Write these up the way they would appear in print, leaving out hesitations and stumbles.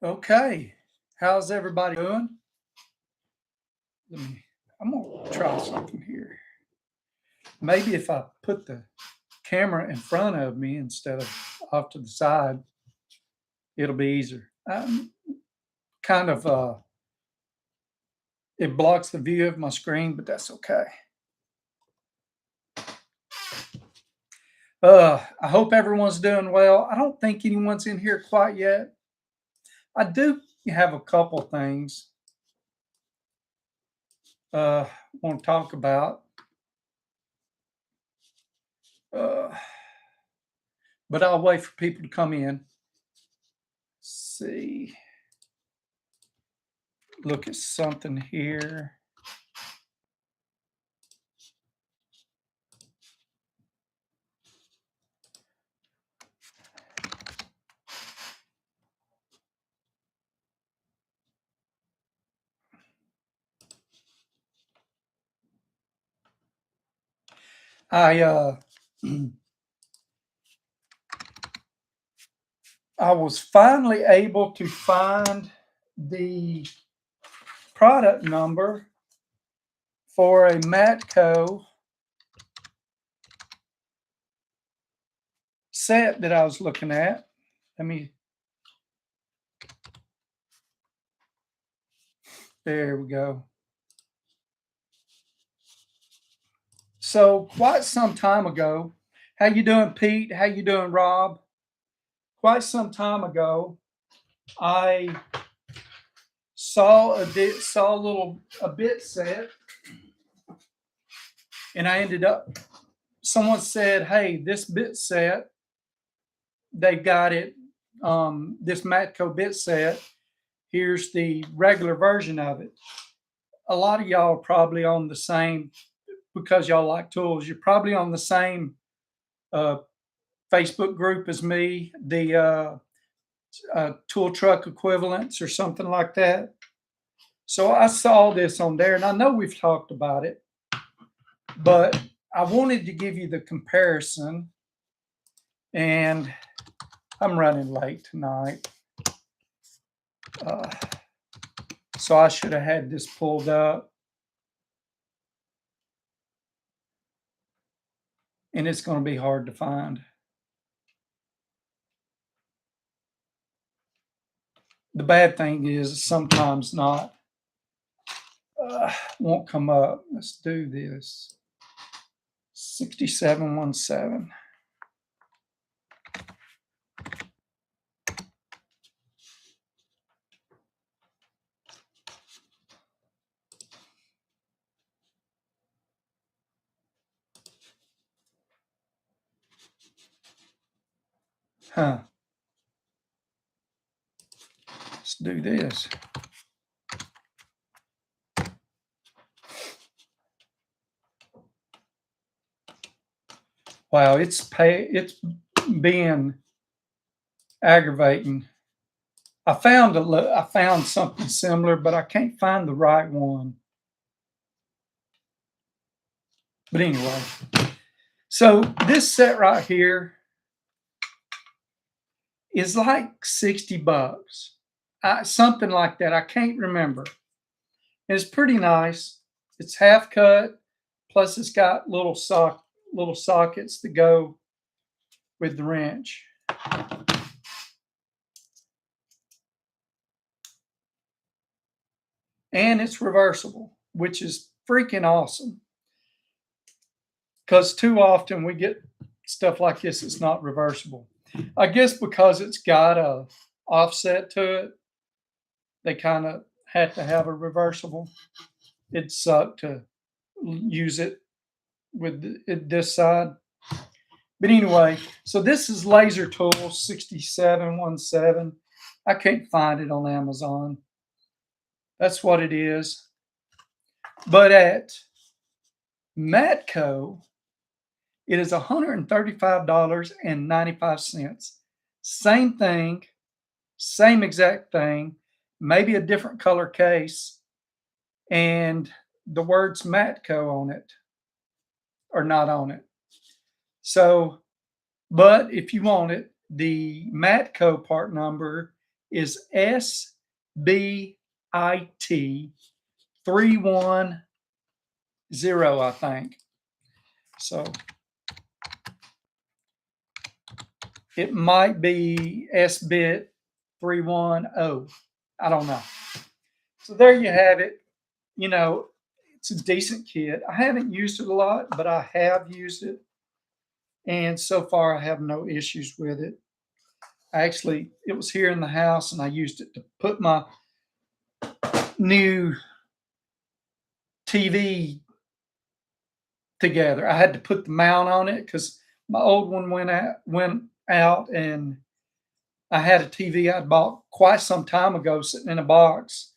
Okay, how's everybody doing? I'm gonna try something here. Maybe if I put the camera in front of me instead of off to the side, it'll be easier. Kind of, it blocks the view of my screen, but that's okay. I hope everyone's doing well. I don't think anyone's in here quite yet. I do have a couple things uh, want to talk about, uh, but I'll wait for people to come in. See, look at something here. I I was finally able to find the product number for a Matco set that I was looking at. Let me, there we go. So quite some time ago, how you doing, Pete? How you doing, Rob? Quite some time ago, I saw a bit set, and I ended up. Someone said, "Hey, this bit set, they got it. This Matco bit set. Here's the regular version of it." A lot of y'all are probably on the same because y'all like tools. You're probably on the same uh, Facebook group as me, the tool truck equivalents or something like that. So I saw this on there, and I know we've talked about it, but I wanted to give you the comparison. And I'm running late tonight, uh, so I should have had this pulled up, and it's going to be hard to find. The bad thing is sometimes not won't come up. Let's do this. 6717. Huh. Let's do this. Wow, it's being aggravating. I found something similar, but I can't find the right one. But anyway, so this set right here is like 60 bucks. Something like that. I can't remember. It's pretty nice. It's half cut, plus it's got little sockets to go with the wrench. And it's reversible, which is freaking awesome. Because too often we get stuff like this that's not reversible. I guess because it's got a offset to it, they kind of had to have a reversible. It sucked to use it with this side. But anyway, so this is Laser Tool 6717. I can't find it on Amazon. That's what it is. But at Matco, it is $135.95. Same thing, same exact thing, maybe a different color case, and the words Matco on it are not on it. So, but if you want it, the Matco part number is SBIT 310, I think. So it might be SBIT 310. I don't know. So there you have it. You know, it's a decent kit. I haven't used it a lot, but I have used it. And so far, I have no issues with it. Actually, it was here in the house, and I used it to put my new TV together. I had to put the mount on it because my old one went out, and I had a TV I'd bought quite some time ago sitting in a box.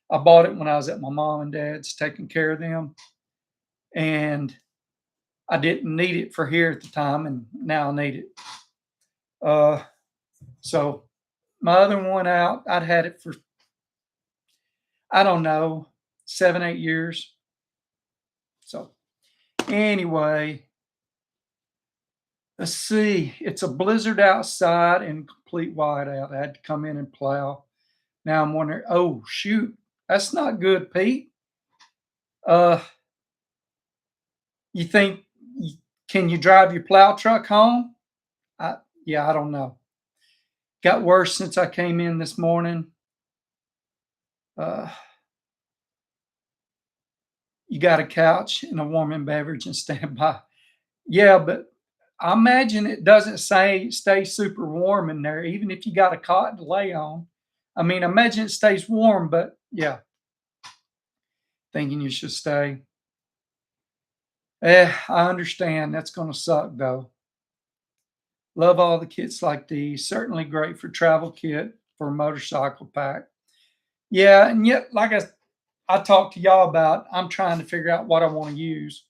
I bought it when I was at my mom and dad's taking care of them, and I didn't need it for here at the time, and now I need it. So my other one went out. I'd had it for, I don't know, 7, 8 years. So anyway, let's see. It's a blizzard outside and complete whiteout. I had to come in and plow. Now I'm wondering, oh shoot, that's not good, Pete. Uh, you think can you drive your plow truck home? Yeah, I don't know. Got worse since I came in this morning. Uh, you got a couch and a warming beverage and stand by. Yeah, but I imagine it doesn't say stay super warm in there, even if you got a cot to lay on. I mean, imagine it stays warm, but yeah, thinking you should stay. I understand. That's going to suck though. Love all the kits like these. Certainly great for travel kit for a motorcycle pack. Yeah, and yet, like I talked to y'all about, I'm trying to figure out what I want to use.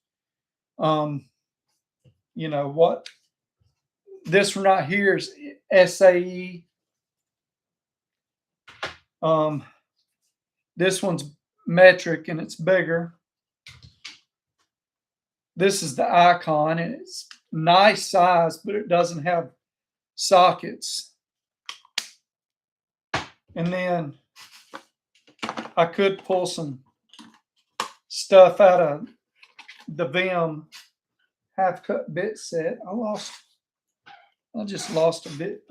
Um, what this one right here is SAE. This one's metric and it's bigger. This is the Icon and it's nice size, but it doesn't have sockets. And then I could pull some stuff out of the Vim half cut bit set. I just lost a bit.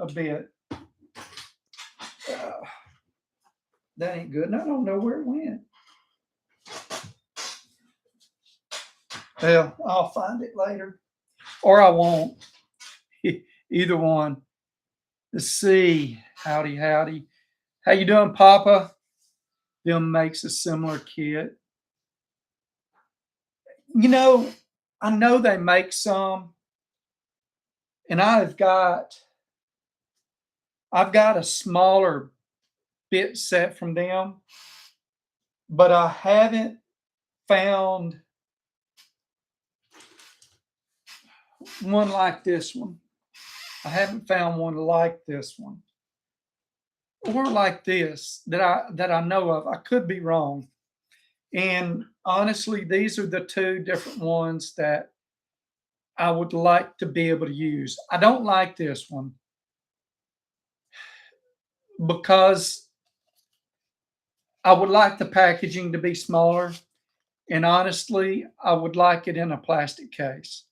That ain't good. And I don't know where it went. Well, I'll find it later. Or I won't. Either one. Let's see. Howdy, howdy. How you doing, Papa? Vim makes a similar kit. I know they make some, and I've got a smaller bit set from them, but I haven't found one like this one. I haven't found one like this one or like this that I know of. I could be wrong. And honestly, these are the two different ones that I would like to be able to use. I don't like this one because I would like the packaging to be smaller. And honestly, I would like it in a plastic case.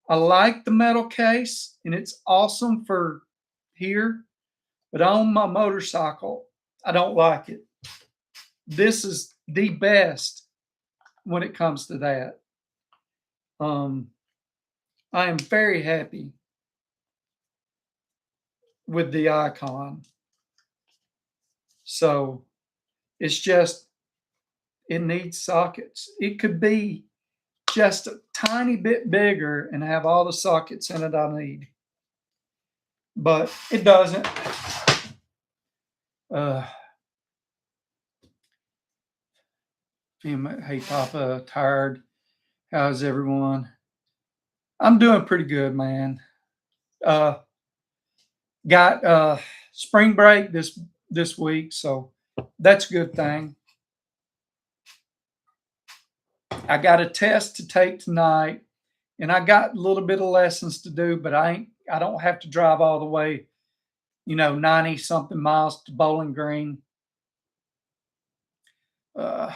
I like the metal case and it's awesome for here, but on my motorcycle, I don't like it. This is the best when it comes to that. I am very happy with the Icon. So it's just, it needs sockets. It could be just a tiny bit bigger and have all the sockets in it I need. But it doesn't. Hey, Papa, tired. How's everyone? I'm doing pretty good, man. Got spring break this week, so that's a good thing. I got a test to take tonight, and I got a little bit of lessons to do, but I don't have to drive all the way, 90 something miles to Bowling Green. Uh,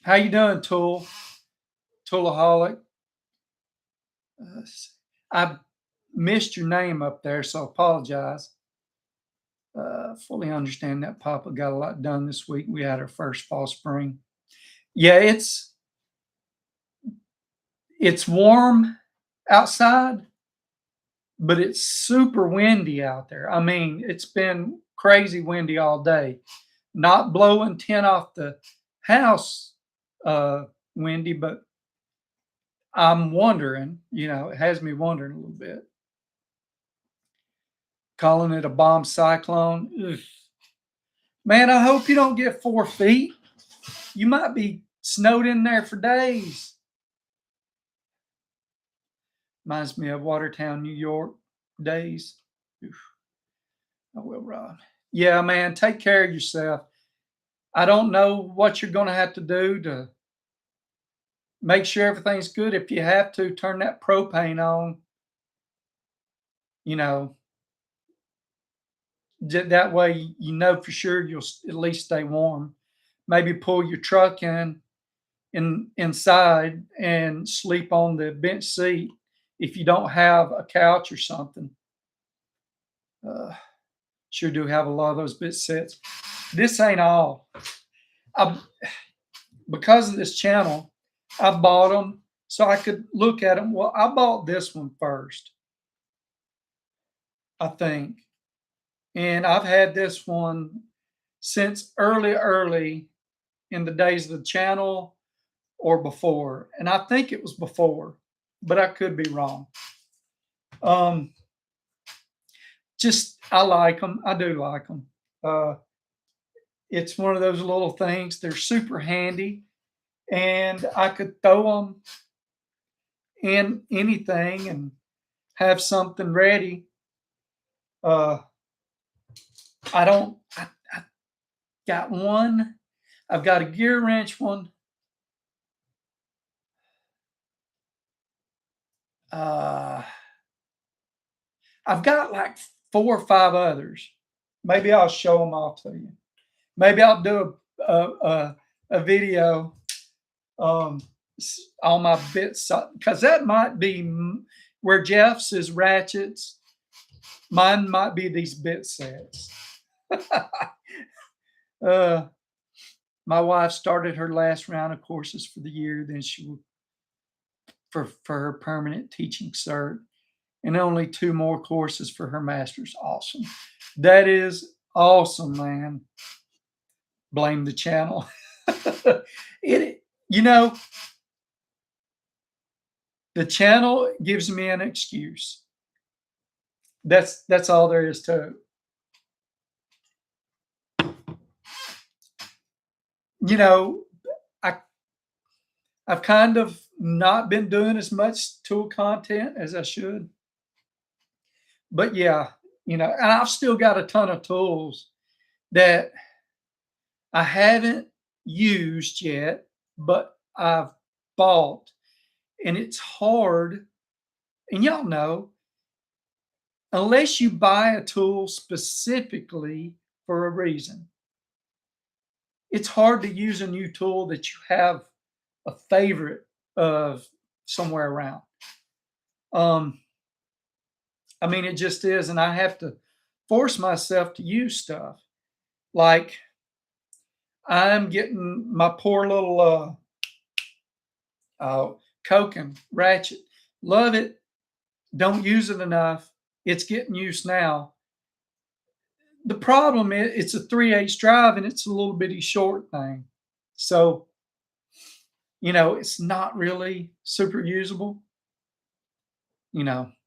how you doing, Toolaholic? I missed your name up there, so apologize. Fully understand that Papa got a lot done this week. We had our first fall spring. Yeah, it's warm outside, but it's super windy out there. I mean, it's been crazy windy all day. Not blowing tin off the house windy, but I'm wondering, it has me wondering a little bit. Calling it a bomb cyclone. Ugh. Man, I hope you don't get 4 feet. You might be snowed in there for days. Reminds me of Watertown, New York days. Oof. I will, Rob. Yeah, man, take care of yourself. I don't know what you're going to have to do to make sure everything's good. If you have to, turn that propane on. You know, that way for sure you'll at least stay warm. Maybe pull your truck inside and sleep on the bench seat if you don't have a couch or something. Sure do have a lot of those bit sets. This ain't all. Because of this channel, I bought them so I could look at them. Well, I bought this one first, I think. And I've had this one since early in the days of the channel or before. And I think it was before, but I could be wrong. Just, I like them. I do like them. It's one of those little things. They're super handy, and I could throw them in anything and have something ready. I got one. I've got a gear wrench one. I've got like 4 or 5 others. Maybe I'll show them all to you. Maybe I'll do a video on my bits, because that might be where Jeff's is ratchets. Mine might be these bit sets. My wife started her last round of courses for the year. Then she will for her permanent teaching cert, and only 2 more courses for her master's. Awesome. That is awesome, man. Blame the channel. The channel gives me an excuse. That's all there is to it. I've kind of not been doing as much tool content as I should. But yeah, and I've still got a ton of tools that I haven't used yet, but I've bought. And it's hard. And y'all know, unless you buy a tool specifically for a reason, it's hard to use a new tool that you have a favorite of somewhere around. I mean, it just is. And I have to force myself to use stuff. Like, I'm getting my poor little Koken ratchet. Love it. Don't use it enough. It's getting used now. The problem is it's a 3/8 drive and it's a little bitty short thing. So, it's not really super usable,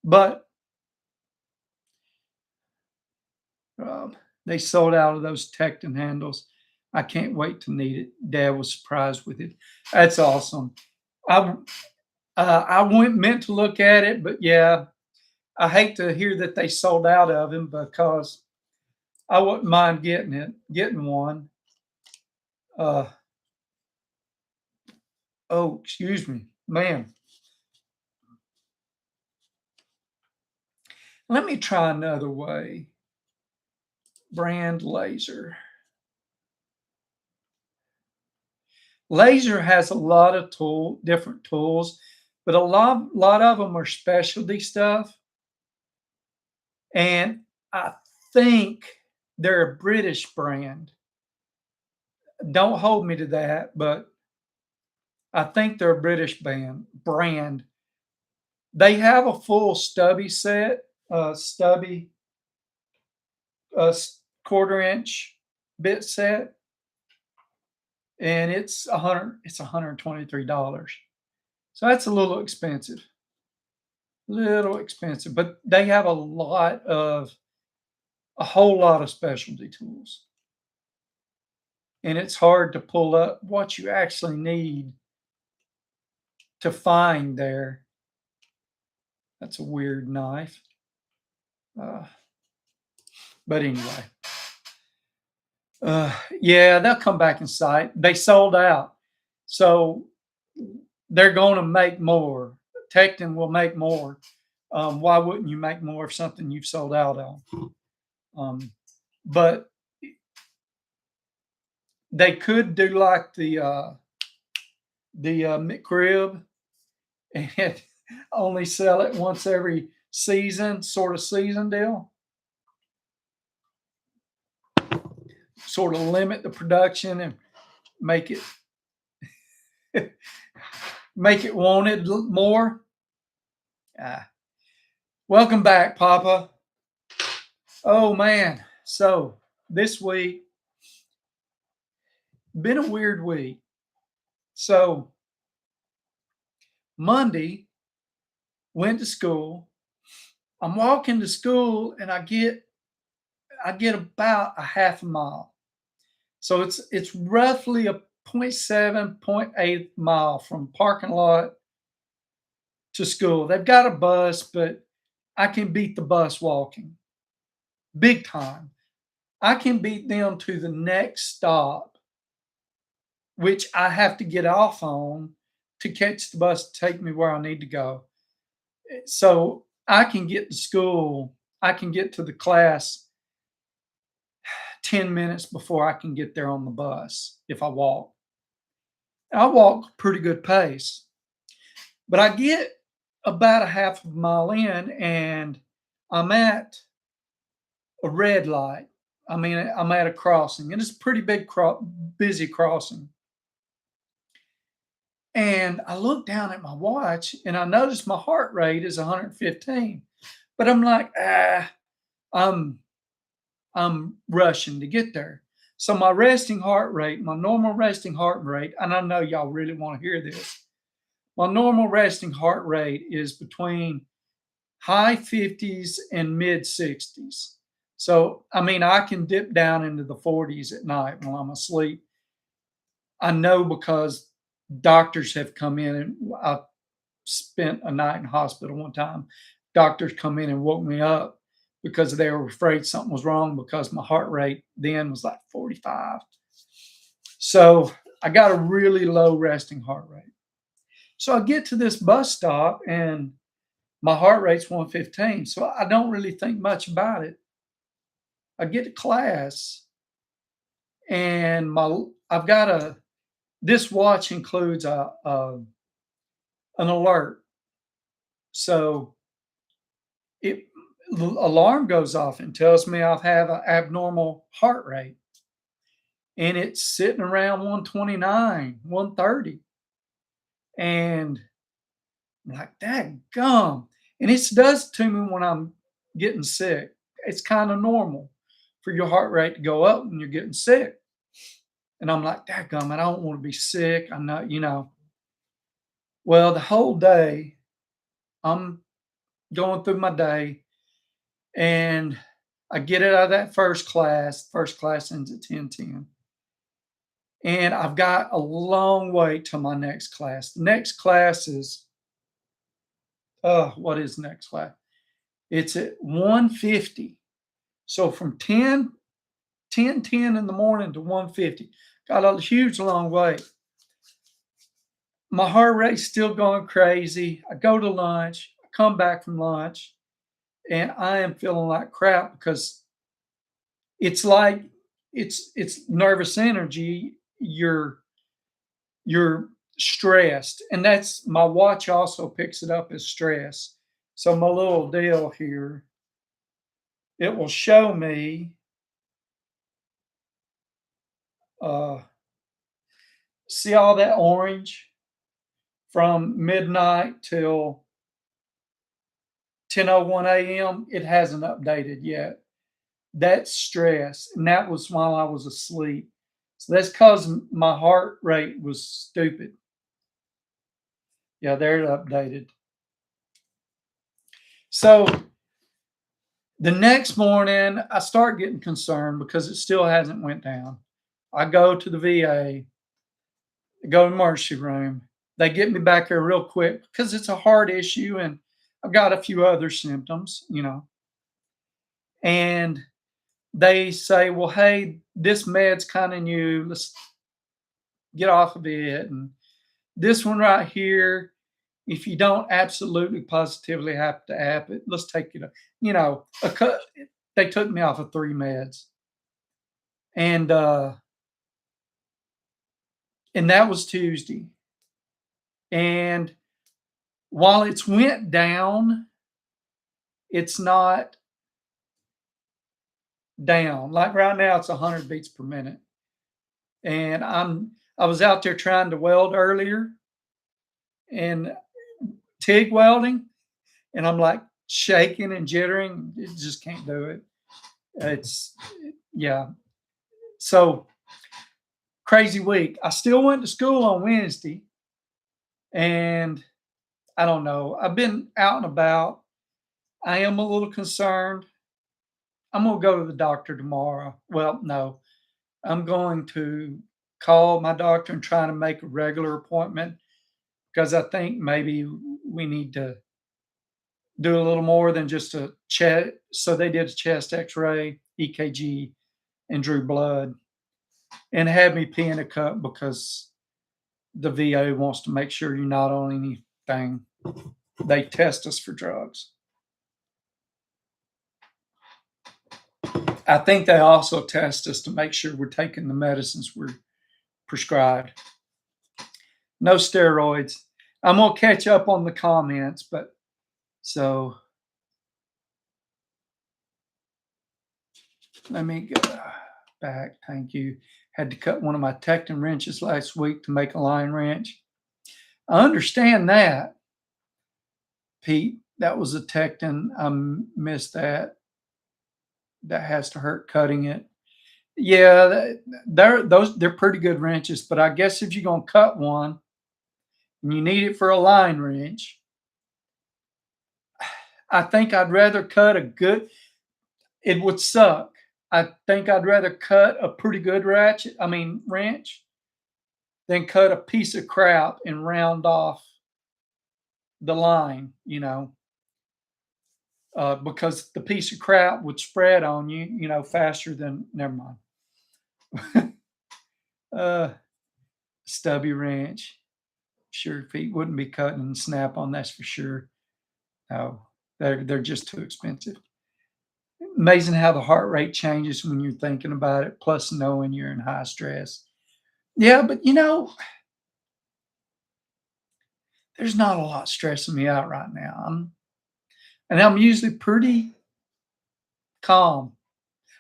but they sold out of those Tecton handles. I can't wait to need it. Dad was surprised with it. That's awesome. I meant to look at it, but yeah, I hate to hear that they sold out of him because I wouldn't mind getting one. Oh, excuse me, man. Let me try another way. Brand laser. Laser has a lot of different tools, but a lot of them are specialty stuff. And I think they're a British brand. Don't hold me to that, but I think they're a British brand. They have a full stubby set, stubby, quarter inch bit set, and it's $123. So that's a little expensive, but they have a whole lot of specialty tools. And it's hard to pull up what you actually need to find there. That's a weird knife. Uh, but anyway, yeah, they'll come back in sight. They sold out. So they're going to make more. Tecton will make more. Why wouldn't you make more of something you've sold out on? But they could do like the McRib and only sell it once every season, sort of season deal. Sort of limit the production and make it make it wanted more. Welcome back, Papa. Oh man, so this week been a weird week. So Monday went to school. I'm walking to school and I get about a half a mile. So it's roughly a 0.7, 0.8 mile from parking lot to school. They've got a bus, but I can beat the bus walking. Big time. I can beat them to the next stop, which I have to get off on to catch the bus to take me where I need to go. So I can get to school, I can get to the class 10 minutes before I can get there on the bus if I walk. I walk pretty good pace. But I get about a half a mile in and I'm at a red light. I mean, I'm at a crossing, and it's a pretty busy crossing. And I look down at my watch and I notice my heart rate is 115. But I'm like, I'm rushing to get there. So my normal resting heart rate, and I know y'all really want to hear this. My normal resting heart rate is between high 50s and mid 60s. So, I mean, I can dip down into the 40s at night while I'm asleep. I know because doctors have come in, and I spent a night in hospital one time. Doctors come in and woke me up because they were afraid something was wrong because my heart rate then was like 45. So I got a really low resting heart rate. So I get to this bus stop and my heart rate's 115. So I don't really think much about it. I get to class and this watch includes an alert. So the alarm goes off and tells me I have an abnormal heart rate. And it's sitting around 129, 130. And I'm like, that gum. And it does to me when I'm getting sick. It's kind of normal for your heart rate to go up when you're getting sick. And I'm like, that gum, I don't want to be sick. I'm not. Well, the whole day, I'm going through my day and I get it out of that first class. First class ends at 10:10. And I've got a long way to my next class. The next class is, what is next class? It's at 1:50. So from 10:10 in the morning to 1:50. Got a huge long way. My heart rate's still going crazy. I go to lunch, I come back from lunch, and I am feeling like crap because it's like it's nervous energy. You're stressed, and that's my watch also picks it up as stress. So my little deal here, it will show me uh see all that orange from midnight till 10:01 a.m. It hasn't updated yet. That's stress, and that was while I was asleep. So that's cause my heart rate was stupid. Yeah, they're updated. So the next morning, I start getting concerned because it still hasn't went down. I go to the VA, go to emergency room. They get me back there real quick because it's a heart issue and I've got a few other symptoms, and they say, well, hey, this med's kind of new. Let's get off of it. And this one right here, if you don't absolutely positively have to have it, let's take it. A cut. They took me off of 3 meds, and that was Tuesday. And while it's went down, it's not down. Like right now, it's 100 beats per minute, and I was out there trying to weld earlier and TIG welding, and I'm like shaking and jittering. It just can't do it. It's yeah. So crazy week. I still went to school on Wednesday, and I don't know. I've been out and about. I am a little concerned. I'm gonna go to the doctor tomorrow. Well, no, I'm going to call my doctor and try to make a regular appointment because I think maybe we need to do a little more than just a chest. So they did a chest X-ray, EKG, and drew blood, and had me pee in a cup because the VA wants to make sure you're not on anything. They test us for drugs. I think they also test us to make sure we're taking the medicines we're prescribed. No steroids. I'm gonna catch up on the comments, but so let me go back. Thank you. Had to cut one of my Tecton wrenches last week to make a line wrench. I understand that, Pete. That was a Tecton. I missed that. That has to hurt cutting it. Yeah, they're pretty good wrenches, but I guess if you're gonna cut one and you need it for a line wrench, I think I'd rather cut a good. It would suck. I think I'd rather cut a pretty good wrench, than cut a piece of crap and round off the line. Because the piece of crap would spread on you, faster than. Never mind. uh, Stubby wrench. Sure, feet wouldn't be cutting and snap on. That's for sure. No, they're just too expensive. Amazing how the heart rate changes when you're thinking about it. Plus, knowing you're in high stress. Yeah, but there's not a lot stressing me out right now. I'm usually pretty calm.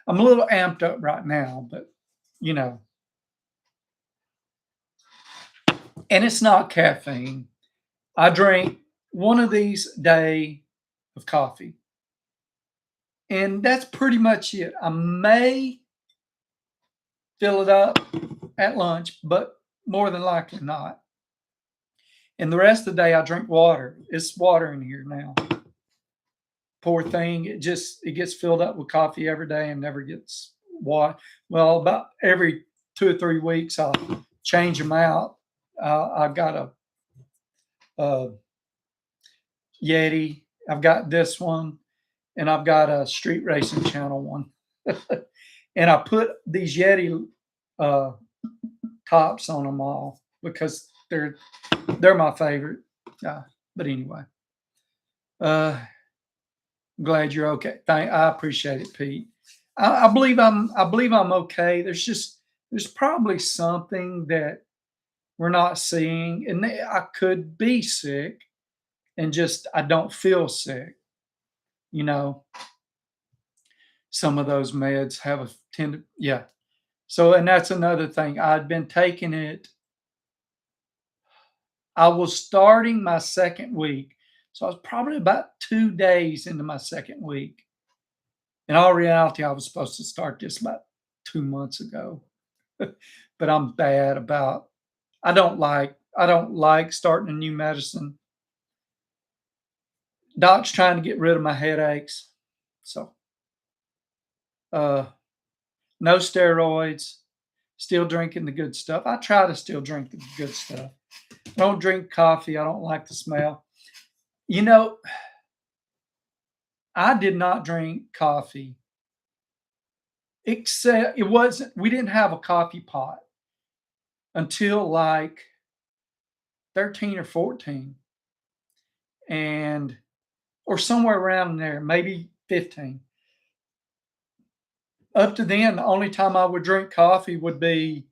I'm a little amped up right now, but you know, and it's not caffeine. I drink one of these a day of coffee, and that's pretty much it. I may fill it up at lunch, but more than likely not. And the rest of the day, I drink water. It's water in here now. Poor thing, it gets filled up with coffee every day and never gets water. Well, about every 2 or 3 weeks, I'll change them out. I've got a Yeti. I've got this one, and I've got a Street Racing Channel one. And I put these Yeti uh, tops on them all because they're my favorite. But anyway, uh, Glad you're okay. I appreciate it, Pete. I believe I'm okay. There's probably something that we're not seeing, and I could be sick and just I don't feel sick. You know, some of those meds have a yeah. So, and that's another thing. I'd been taking it. I was starting my second week, so I was probably about 2 days into my second week. In all reality, I was supposed to start this about 2 months ago, but I'm bad about. I don't like starting a new medicine. Doc's trying to get rid of my headaches, so uh, no steroids. Still drinking the good stuff. I try to still drink the good stuff. I don't drink coffee. I don't like the smell. You know, I did not drink coffee except it wasn't. We didn't have a coffee pot until like 13 or 14, and or somewhere around there, maybe 15. Up to then, the only time I would drink coffee would be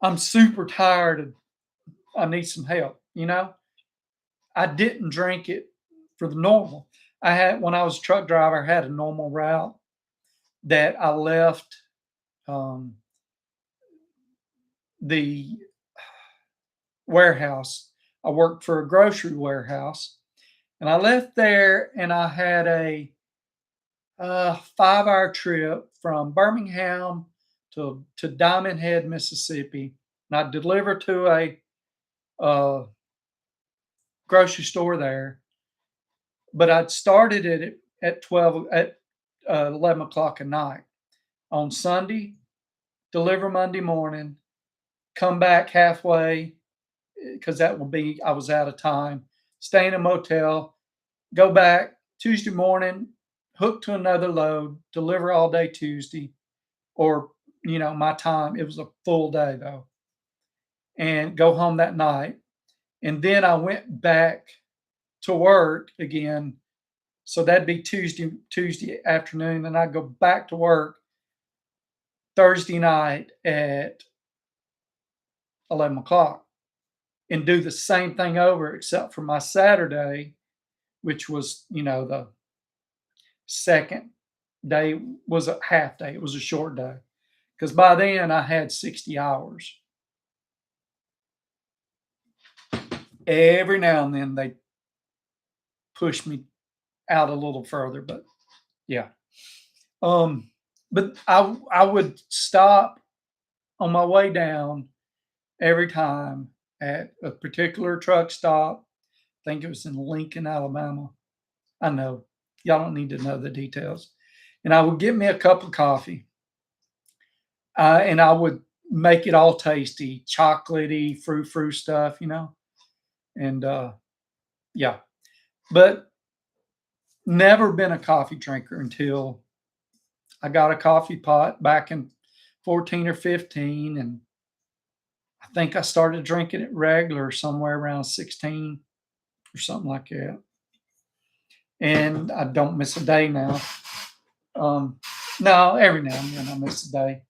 I'm super tired and I need some help. I didn't drink it for the normal. I had when I was a truck driver, I had a normal route that I left um, the warehouse. I worked for a grocery warehouse, and I left there, and I had a 5-hour trip from Birmingham to Diamond Head, Mississippi, and I delivered to a uh, grocery store there. But I'd started it at 11 o'clock at night on Sunday, deliver Monday morning, come back halfway because that will be I was out of time. Stay in a motel, go back Tuesday morning, hook to another load, deliver all day Tuesday, or my time. It was a full day though, and go home that night. And then I went back to work again. So that'd be Tuesday afternoon, and I'd go back to work Thursday night at 11 o'clock and do the same thing over, except for my Saturday, which was, the second day was a half day. It was a short day because by then I had 60 hours. Every now and then they push me out a little further, but yeah. Um, but I would stop on my way down every time at a particular truck stop. I think it was in Lincoln, Alabama. I know y'all don't need to know the details. And I would get me a cup of coffee, and I would make it all tasty, chocolatey, frou stuff. And yeah, but never been a coffee drinker until I got a coffee pot back in 14 or 15, and I think I started drinking it regular somewhere around 16 or something like that. And I don't miss a day now. Um, no, every now and then I miss a day.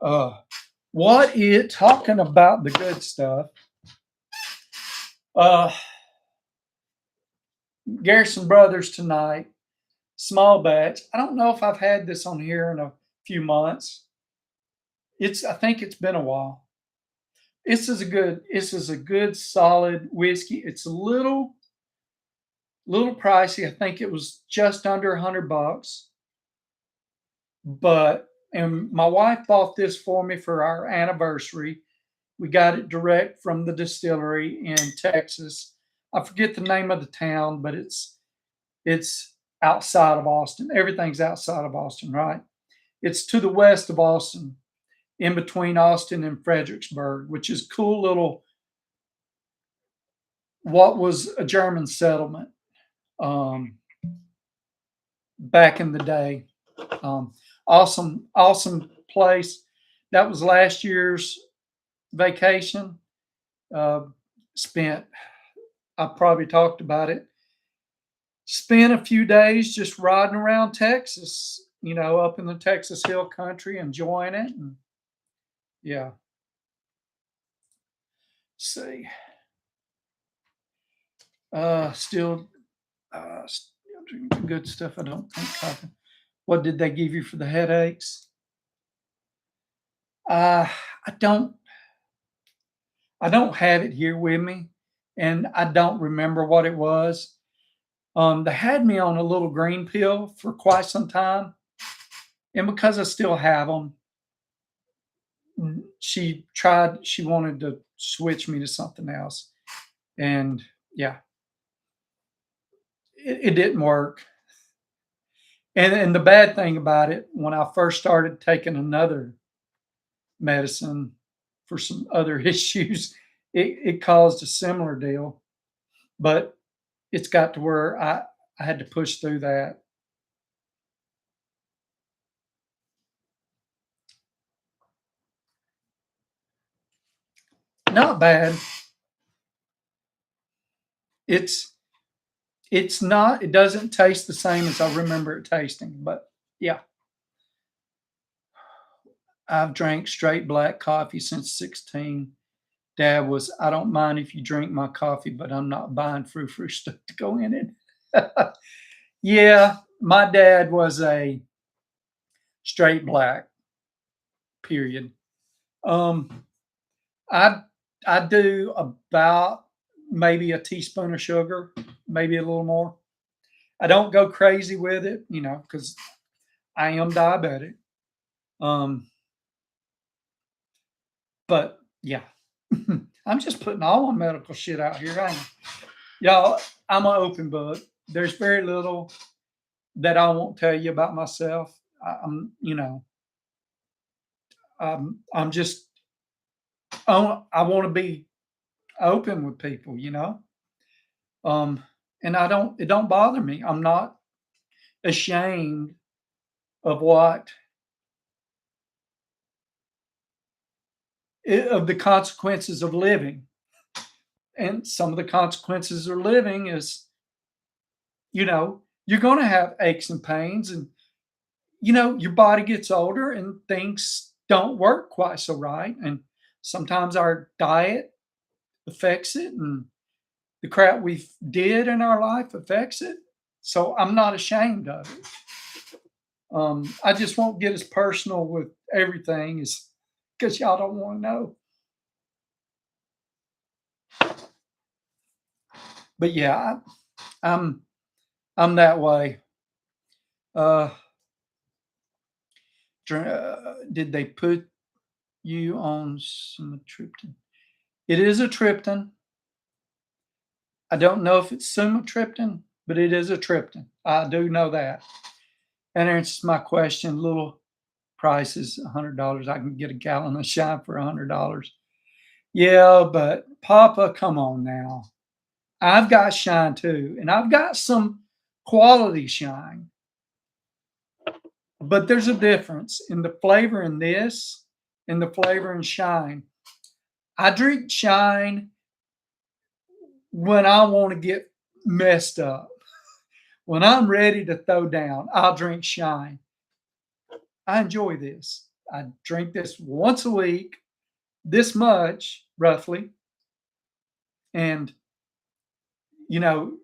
Uh, what it talking about the good stuff? Uh, Garrison Brothers tonight, small batch. I don't know if I've had this on here in a few months. I think it's been a while. This is a good solid whiskey. It's a little pricey. I think it was just under $100, and my wife bought this for me for our anniversary. We got it direct from the distillery in Texas. I forget the name of the town, but it's outside of Austin. Everything's outside of Austin, right? It's to the west of Austin, in between Austin and Fredericksburg, which is cool little what was a German settlement um, back in the day. Um, awesome place. That was last year's vacation. Uh, spent. I probably talked about it. spent a few days just riding around Texas, up in the Texas Hill Country, enjoying it. And yeah, see, still, drinking the good stuff. I don't think coffee. What did they give you for the headaches? Uh, I don't, I don't have it here with me, and I don't remember what it was. They had me on a little green pill for quite some time, and because I still have them, she wanted to switch me to something else. And yeah, it didn't work. And the bad thing about it, when I first started taking another medicine for some other issues, it caused a similar deal. But it's got to where I had to push through that. Not bad. It's it's not, it doesn't taste the same as I remember it tasting, but yeah, I've drank straight black coffee since 16. Dad was, I don't mind if you drink my coffee, but I'm not buying frou-frou stuff to go in it. Yeah, my dad was a straight black, period. Um, I I do about maybe a teaspoon of sugar, maybe a little more. I don't go crazy with it, because I am diabetic. Um, but yeah, I'm just putting all my medical shit out here, ain't I? Y'all, I'm an open book. There's very little that I won't tell you about myself. I'm just, I want to be open with people. Um, and it don't bother me. I'm not ashamed of of the consequences of living. And some of the consequences of living is, you're going to have aches and pains, and your body gets older and things don't work quite so right. And sometimes our diet affects it, and the crap we did in our life affects it. So I'm not ashamed of it. I just won't get as personal with everything as because y'all don't want to know. But yeah, I'm I'm that way. Uh, did they put you on sumatriptan? It is a triptan. I don't know if it's sumatriptan, but it is a triptan. I do know that. And answers my question. Little price is $100. I can get a gallon of shine for $100. Yeah, but Papa, come on now. I've got shine too, and I've got some quality shine, but there's a difference in the flavor in this and the flavor in shine. I drink shine when I want to get messed up. When I'm ready to throw down, I'll drink shine. I enjoy this. I drink this once a week, this much roughly. And, you know,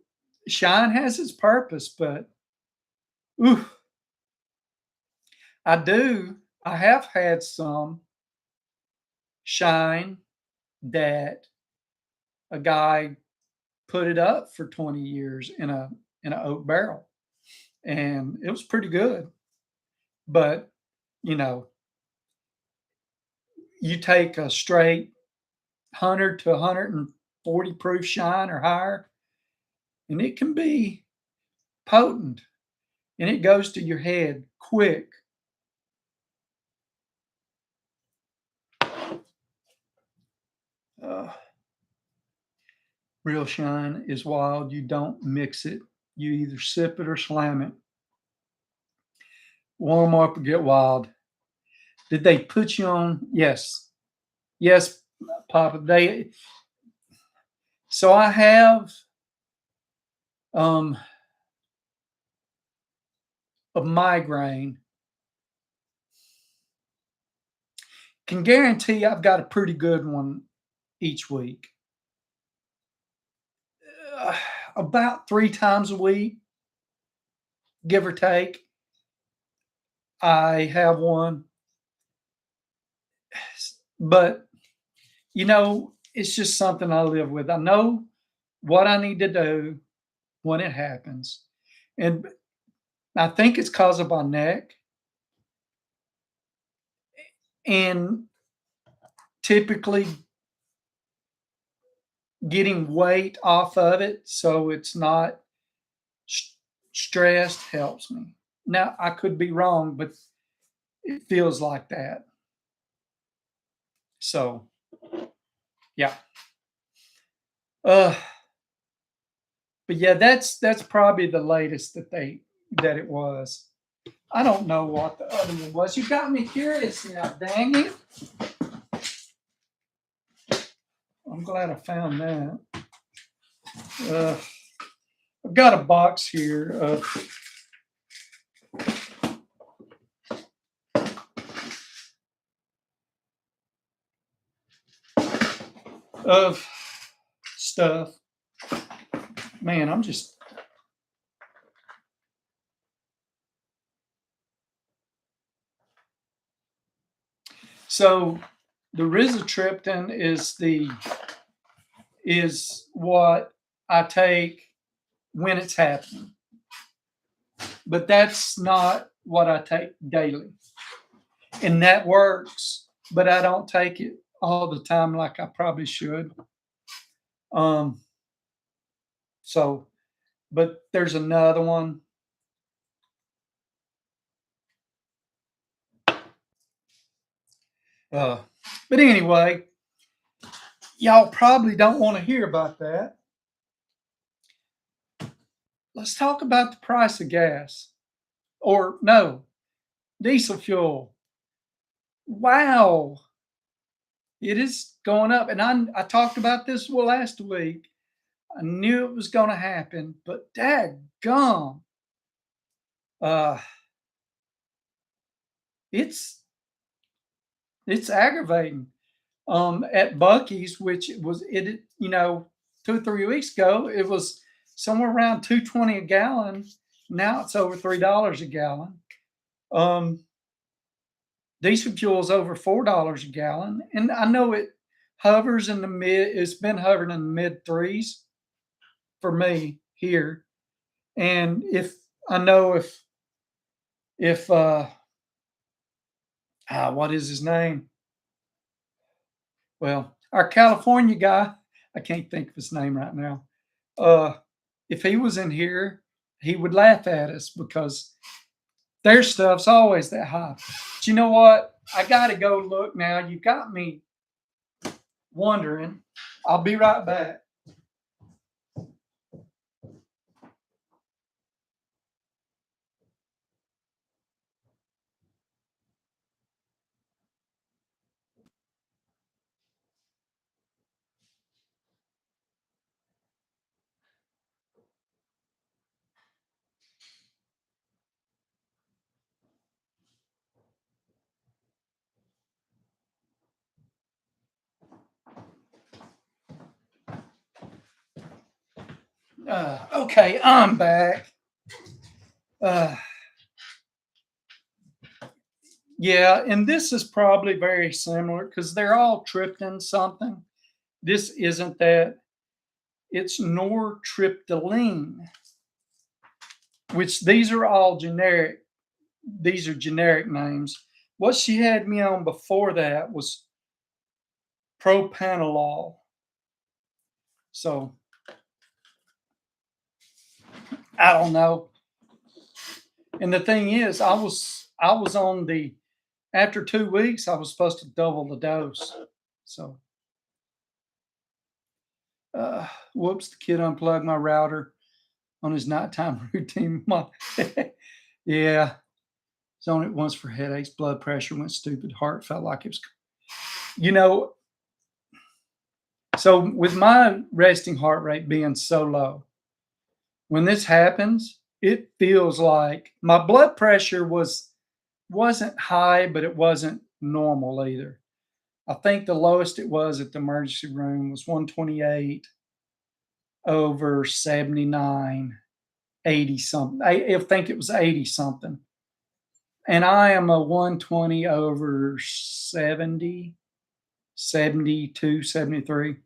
shine has its purpose, but ooh, I do. I have had some shine that a guy put it up for 20 years in a oak barrel, and it was pretty good. But you know, you take a straight 100 to 140 proof shine or higher, and it can be potent, and it goes to your head quick. Uh, Real shine is wild. You don't mix it. You either sip it or slam it. Warm up or get wild. Did they put you on? Yes. Yes, Papa. So I have um of migraine, can guarantee I've got a pretty good one each week. Uh, about 3 times a week, give or take, I have one. But, it's just something I live with. I know what I need to do when it happens. And I think it's because of my neck and typically getting weight off of it so it's not stressed helps me. Now, I could be wrong, but it feels like that. So, yeah. Uh, but yeah, that's probably the latest that it was. I don't know what the other one was. You got me curious now, dang it. I'm glad I found that. I've got a box here of stuff. Man, I'm just so the rizatriptan is what I take when it's happening. But that's not what I take daily. And that works, but I don't take it all the time like I probably should. Um so but there's another one. Uh but anyway, y'all probably don't want to hear about that. Let's talk about the price of gas. Or no, diesel fuel. Wow, it is going up. And I talked about this last week. I knew it was going to happen, but dadgum, uh, it's it's aggravating. At Bucky's, which was it, 2 or 3 weeks ago, it was somewhere around 2.20 a gallon. Now it's over $3 a gallon. Um, Diesel fuel is over $4 a gallon, and I know it hovers in the mid. It's been hovering in the mid threes for me here. And if I know if what is his name? Well, our California guy, I can't think of his name right now. Uh, if he was in here, he would laugh at us because their stuff's always that high. But you know what? I got to go look now. You got me wondering. I'll be right back. Okay, I'm back. Uh, yeah, and this is probably very similar because they're all tryptin something. This isn't that. It's nortriptyline, which these are all generic. These are generic names. What she had me on before that was propanolol. So I don't know. And the thing is, I was on the after 2 weeks, I was supposed to double the dose. So whoops, the kid unplugged my router on his nighttime routine. Yeah, it's on it once for headaches, blood pressure went stupid, heart felt like it was, you know. So with my resting heart rate being so low, when this happens, it feels like my blood pressure wasn't high, but it wasn't normal either. I think the lowest it was at the emergency room was 128 over 79, 80 something. I think it was 80 something. And I am a 120 over 70, 72, 73.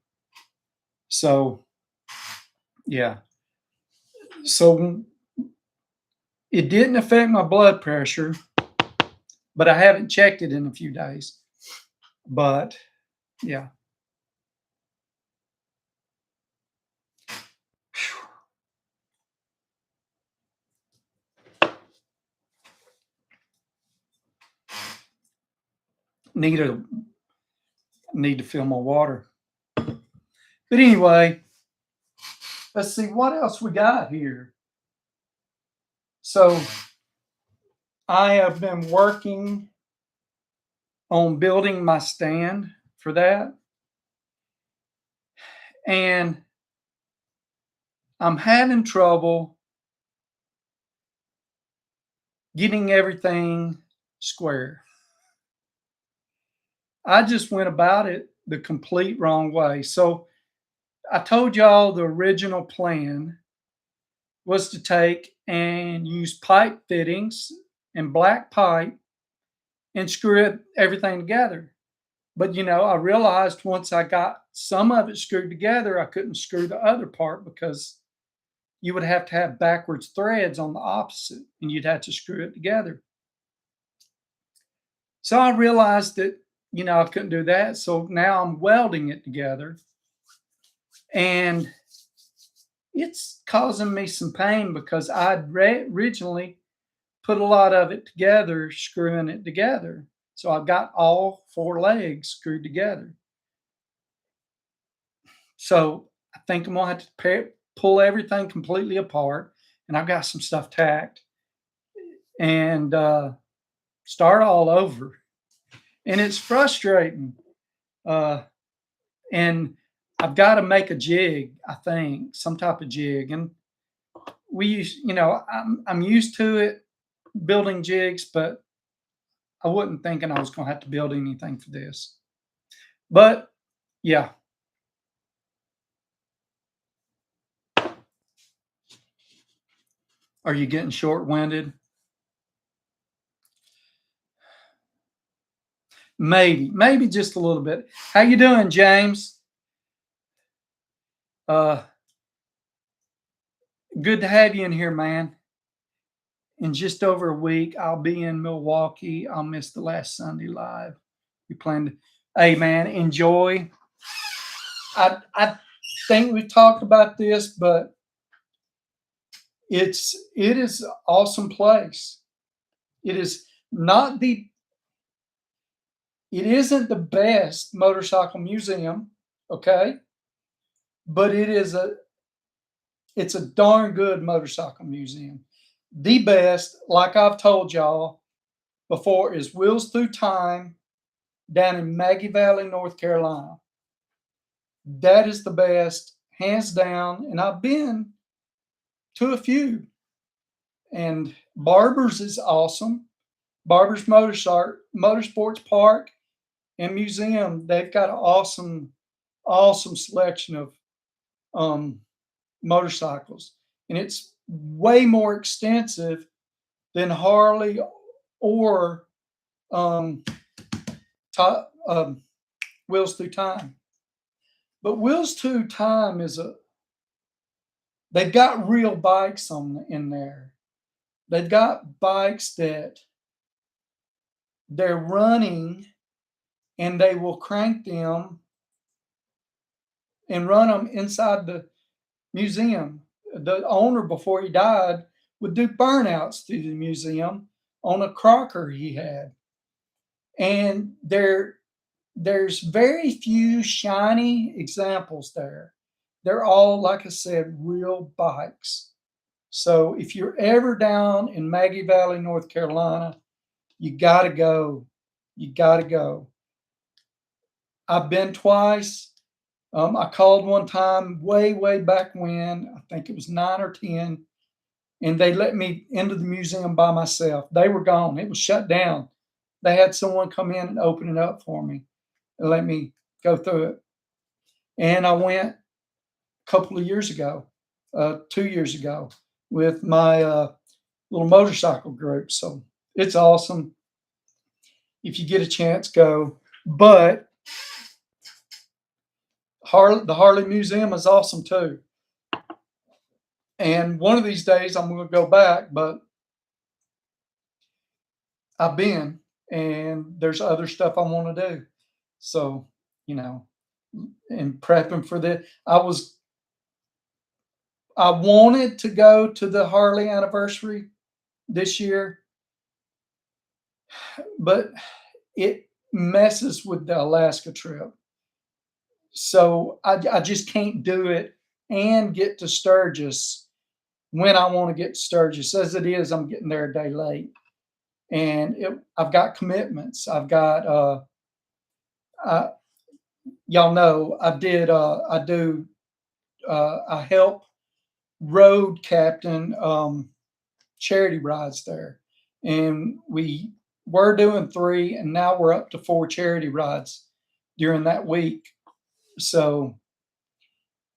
So, yeah. So it didn't affect my blood pressure, but I haven't checked it in a few days. But yeah. Need to need to fill my water. But anyway, let's see what else we got here. So I have been working on building my stand for that. And I'm having trouble getting everything square. I just went about it the complete wrong way. So I told y'all the original plan was to take and use pipe fittings and black pipe and screw everything together. But I realized once I got some of it screwed together, I couldn't screw the other part because you would have to have backwards threads on the opposite and you'd have to screw it together. So I realized that, I couldn't do that. So now I'm welding it together and it's causing me some pain because I'd originally put a lot of it together, screwing it together. So I've got all four legs screwed together. So I think I'm gonna have to pull everything completely apart, and I've got some stuff tacked, and start all over. And it's frustrating. Uh, and I've got to make a jig. I think some type of jig, and we use. I'm used to it building jigs, but I wasn't thinking I was going to have to build anything for this. But yeah. Are you getting short-winded? Maybe just a little bit. How you doing, James? Uh, Good to have you in here, man. In just over a week, I'll be in Milwaukee. I'll miss the last Sunday live. We plan to. Hey, man, enjoy. I think we talked about this, but it is an awesome place. It is not the it isn't the best motorcycle museum, okay? But it's a darn good motorcycle museum. The best, like I've told y'all before, is Wheels Through Time down in Maggie Valley, North Carolina. That is the best, hands down. And I've been to a few. And Barber's is awesome. Barber's Motorsports Park and Museum, they've got an awesome selection of motorcycles. And it's way more extensive than Harley or top, Wheels Through Time. But Wheels Through Time they've got real bikes in there. They've got bikes that they're running and they will crank them and run them inside the museum. The owner, before he died, would do burnouts through the museum on a Crocker he had. And there's very few shiny examples there. They're all, like I said, real bikes. So if you're ever down in Maggie Valley, North Carolina, you got to go. You got to go. I've been twice. I called one time way back when. I think it was 9 or 10. and they let me into the museum by myself. They were gone. It was shut down. They had someone come in and open it up for me and let me go through it. And I went a couple of years ago, 2 years ago, with my little motorcycle group. So it's awesome. If you get a chance, go. But the Harley Museum is awesome too. And one of these days I'm going to go back, but I've been, and there's other stuff I want to do. So, you know, and prepping for that, I wanted to go to the Harley anniversary this year, but it messes with the Alaska trip. So I just can't do it and get to Sturgis when I want to get to Sturgis. As it is, I'm getting there a day late, and I've got commitments. I've got I, y'all know I help road captain charity rides there, and we were doing 3, and now we're up to 4 charity rides during that week. So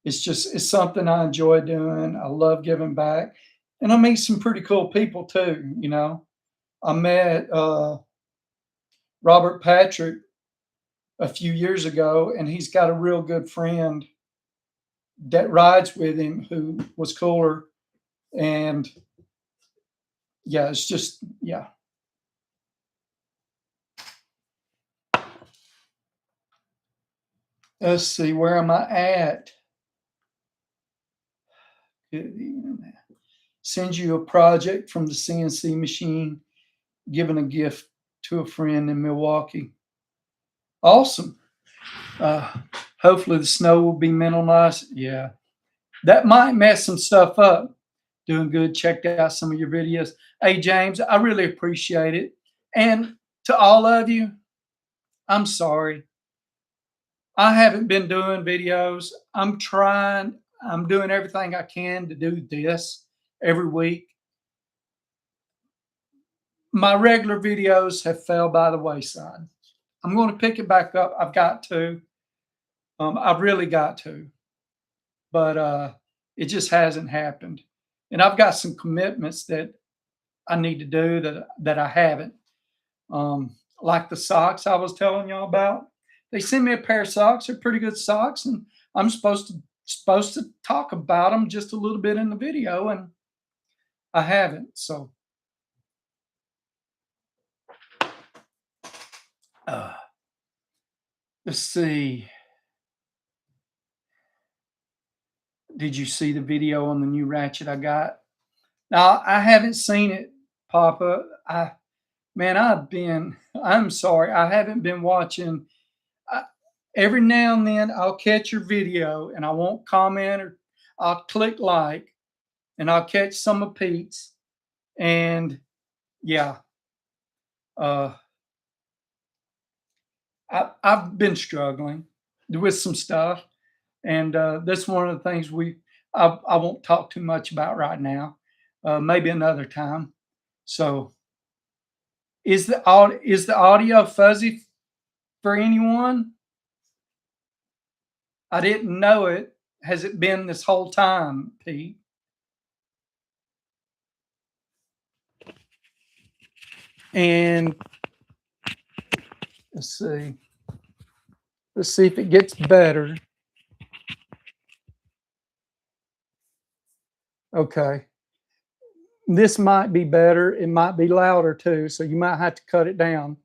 it's something I enjoy doing. I love giving back, and I meet some pretty cool people too. I met Robert Patrick a few years ago, and he's got a real good friend that rides with him who was cooler. And yeah, it's just, yeah. Let's see, where am I at? Good evening. Send you a project from the CNC machine, giving a gift to a friend in Milwaukee. Awesome. Hopefully the snow will be minimalized. Yeah. That might mess some stuff up. Doing good. Checked out some of your videos. Hey, James, I really appreciate it. And to all of you, I'm sorry. I haven't been doing videos. I'm trying. I'm doing everything I can to do this every week. My regular videos have fell by the wayside. I'm going to pick it back up. I've got to. I've really got to. But it just hasn't happened. And I've got some commitments that I need to do that I haven't. Like the socks I was telling y'all about. They sent me a pair of socks. They're pretty good socks, and I'm supposed to talk about them just a little bit in the video, and I haven't. So uh, let's see. Did you see the video on the new ratchet I got? Now I haven't seen it, Papa. I'm sorry, I haven't been watching. I, every now and then I'll catch your video and I won't comment, or I'll click like, and I'll catch some of Pete's. And yeah, uh, I've been struggling with some stuff. And that's one of the things I won't talk too much about right now. Maybe another time. So is the audio fuzzy for anyone? I didn't know it. Has it been this whole time, Pete? And let's see. Let's see if it gets better. Okay. This might be better. It might be louder too, so you might have to cut it down.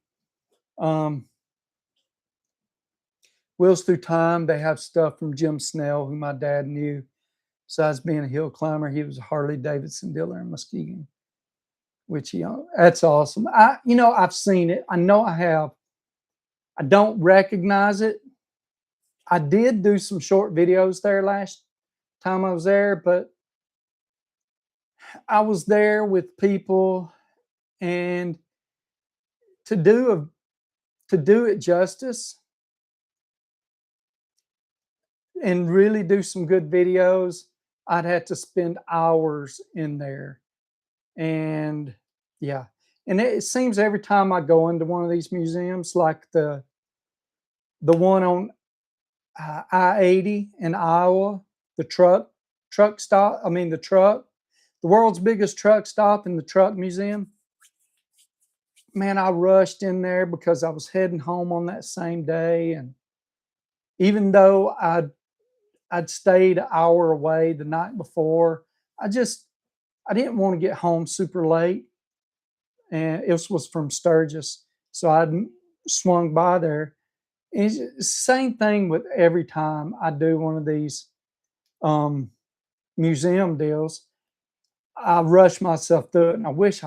Wheels Through Time, they have stuff from Jim Snell, who my dad knew. Besides being a hill climber, he was a Harley Davidson dealer in Muskegon, which that's awesome. I've seen it. I know I have. I don't recognize it. I did do some short videos there last time I was there, but I was there with people, and to do it justice and really do some good videos, I'd have to spend hours in there. And yeah, and it seems every time I go into one of these museums, like the one on I-80 in Iowa, the truck stop. I mean, the world's biggest truck stop in the truck museum. Man, I rushed in there because I was heading home on that same day, and even though I'd stayed an hour away the night before, I didn't want to get home super late, and it was from Sturgis, so I swung by there. It's the same thing with every time I do one of these um, museum deals. I rush myself through it, and I wish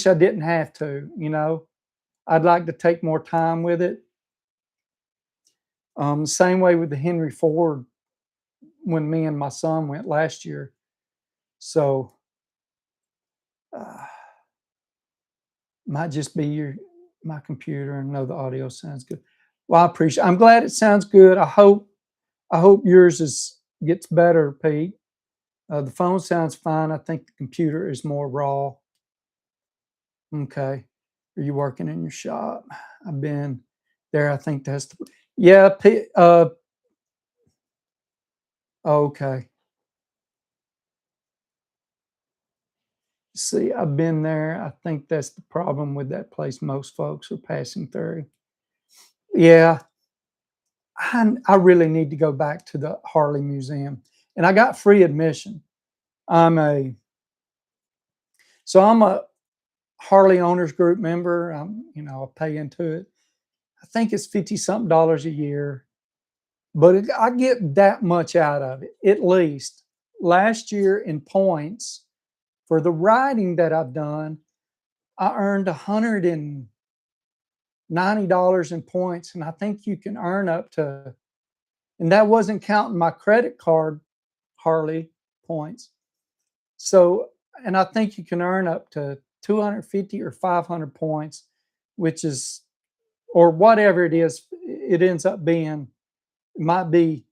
I didn't have to. I'd like to take more time with it. Same way with the Henry Ford when me and my son went last year. So uh, might just be my computer and know the audio sounds good. Well, I appreciate. I'm glad it sounds good. I hope yours gets better, Pete. The phone sounds fine. I think the computer is more raw. Okay. Are you working in your shop? I've been there. I think yeah. Okay. See, I've been there. I think that's the problem with that place. Most folks are passing through. Yeah. I really need to go back to the Harley Museum, and I got free admission. I'm a I'm a Harley Owners Group member. I pay into it. I think it's 50 something dollars a year, but I get that much out of it at least. Last year in points for the riding that I've done, I earned $190 in points, and I think you can earn up to, and that wasn't counting my credit card Harley points. So, and I think you can earn up to 250 or 500 points, which is, or whatever it is, it ends up being, it might be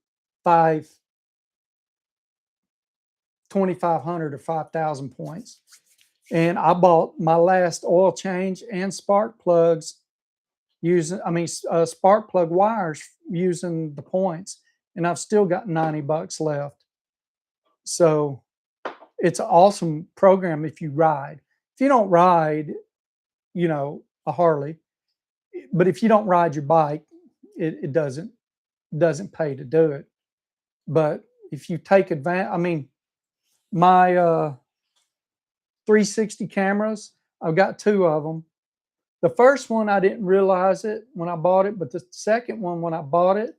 five, 2,500 or 5,000 points. And I bought my last oil change and spark plugs spark plug wires using the points, and I've still got $90 left. So it's an awesome program if you ride. If you don't ride, a Harley, but if you don't ride your bike, it doesn't pay to do it. But if you take advantage, my 360 cameras, I've got two of them. The first one, I didn't realize it when I bought it, but the second one, when I bought it,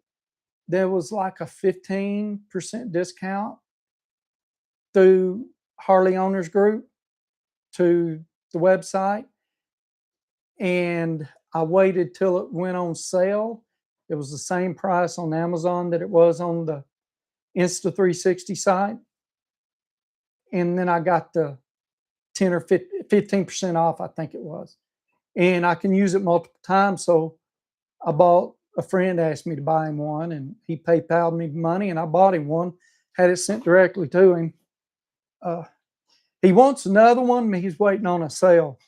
there was like a 15% discount through Harley Owners Group to the website. And I waited till it went on sale. It was the same price on Amazon that it was on the Insta360 site. And then I got the 10 or 15% off, I think it was. And I can use it multiple times. So a friend asked me to buy him one, and he PayPal'd me money, and I bought him one, had it sent directly to him. He wants another one, but he's waiting on a sale.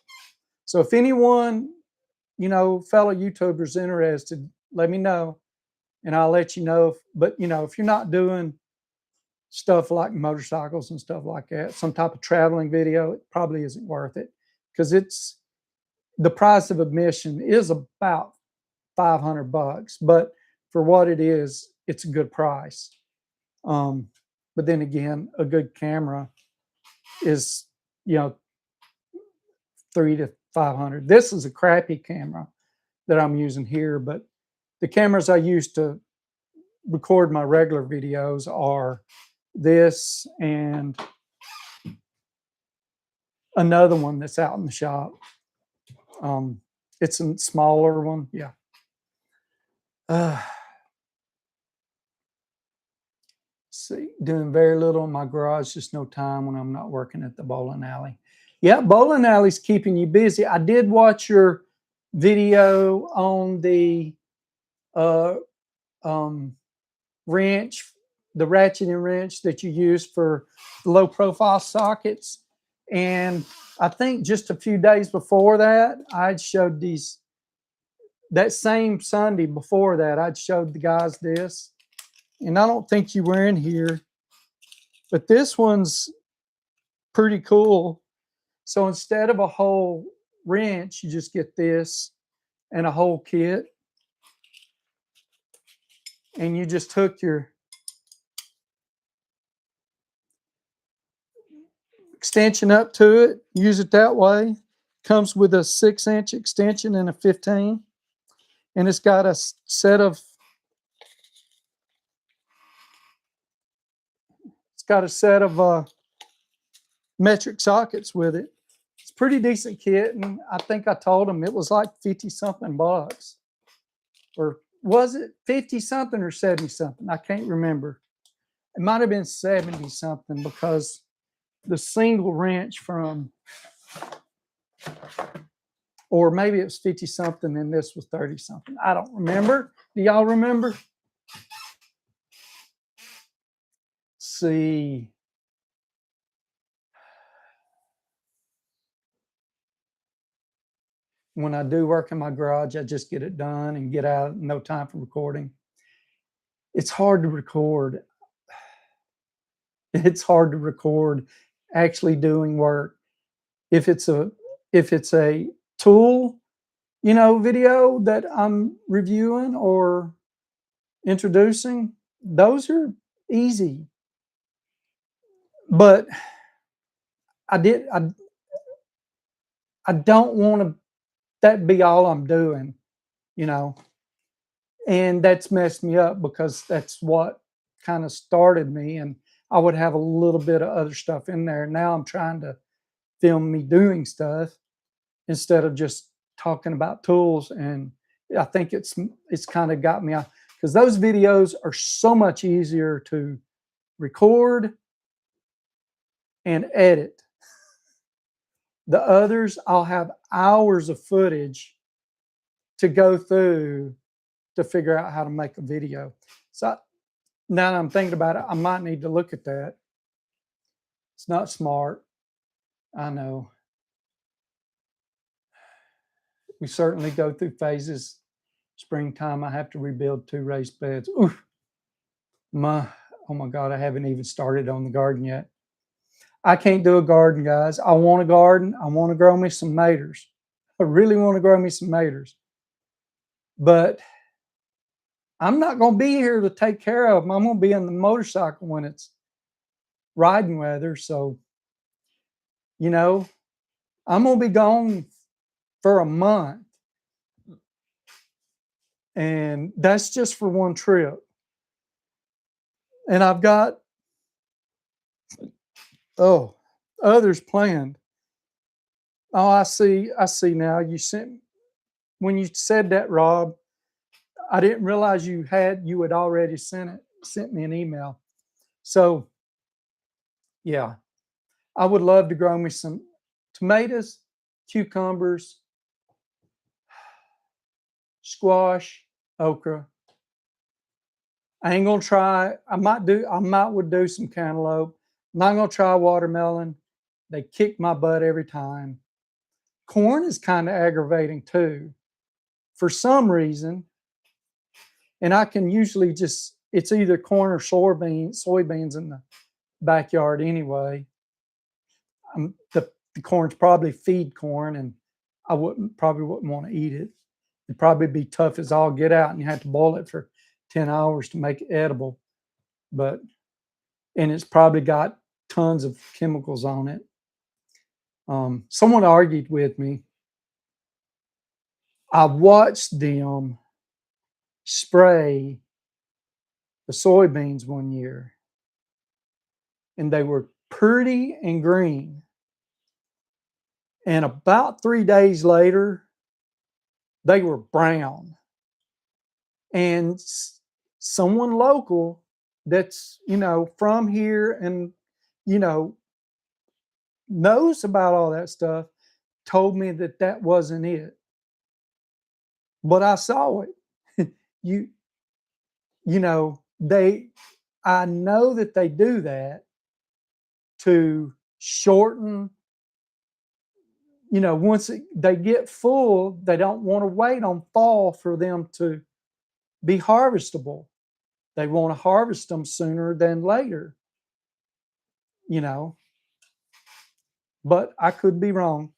So if anyone, fellow YouTubers interested, let me know, and I'll let you know. But if you're not doing stuff like motorcycles and stuff like that, some type of traveling video, it probably isn't worth it, because the price of admission is about $500, but for what it is, it's a good price. But then again, a good camera is, $300 to $500. This is a crappy camera that I'm using here, but the cameras I use to record my regular videos are this and another one that's out in the shop. It's a smaller one. Yeah. See, doing very little in my garage, just no time when I'm not working at the bowling alley. Yeah, bowling alley's keeping you busy. I did watch your video on the wrench, the ratcheting wrench that you use for low profile sockets. And I think just a few days before that, I'd showed these, that same Sunday before that, I'd showed the guys this. And I don't think you were in here, but this one's pretty cool. So instead of a whole wrench, you just get this and a whole kit. And you just hook your extension up to it, use it that way. Comes with a 6-inch extension and a 15. And it's got a set of metric sockets with it. It's a pretty decent kit, and I think I told them it was like 50 something bucks. Or was it 50 something or 70 something? I can't remember. It might have been 70 something because the single wrench from, or maybe it was 50 something and this was 30 something. I don't remember. Do y'all remember? See. When I do work in my garage, I just get it done and get out. No time for recording. It's hard to record. It's hard to record actually doing work. If it's a tool, video that I'm reviewing or introducing, those are easy. But I don't want to that be all I'm doing, and that's messed me up because that's what kind of started me. And I would have a little bit of other stuff in there. Now I'm trying to film me doing stuff instead of just talking about tools. And I think it's kind of got me out because those videos are so much easier to record and edit. The others, I'll have hours of footage to go through to figure out how to make a video. So now that I'm thinking about it, I might need to look at that. It's not smart. I know. We certainly go through phases. Springtime, I have to rebuild 2 raised beds. Oof. Oh my God, I haven't even started on the garden yet. I can't do a garden, guys. I want a garden. I want to grow me some maters. I really want to grow me some maters. But I'm not going to be here to take care of them. I'm going to be on the motorcycle when it's riding weather. So, I'm going to be gone for a month. And that's just for one trip. And I've got, others planned. Oh, I see now. When you said that, Rob, I didn't realize you had already sent me an email. So yeah, I would love to grow me some tomatoes, cucumbers, squash, okra. I ain't gonna try. I might do some cantaloupe. I'm not gonna try watermelon. They kick my butt every time. Corn is kind of aggravating too, for some reason. And I can usually it's either corn or soybeans in the backyard anyway. The corn's probably feed corn, and I probably wouldn't want to eat it. It'd probably be tough as all get out, and you have to boil it for 10 hours to make it edible. And it's probably got tons of chemicals on it. Someone argued with me. I watched them spray the soybeans one year, and they were pretty and green. And about 3 days later, they were brown. And someone local that's, from here and, knows about all that stuff told me that wasn't it. But I saw it. I know that they do that to shorten once they get full, they don't want to wait on fall for them to be harvestable. They want to harvest them sooner than later, you know, but I could be wrong.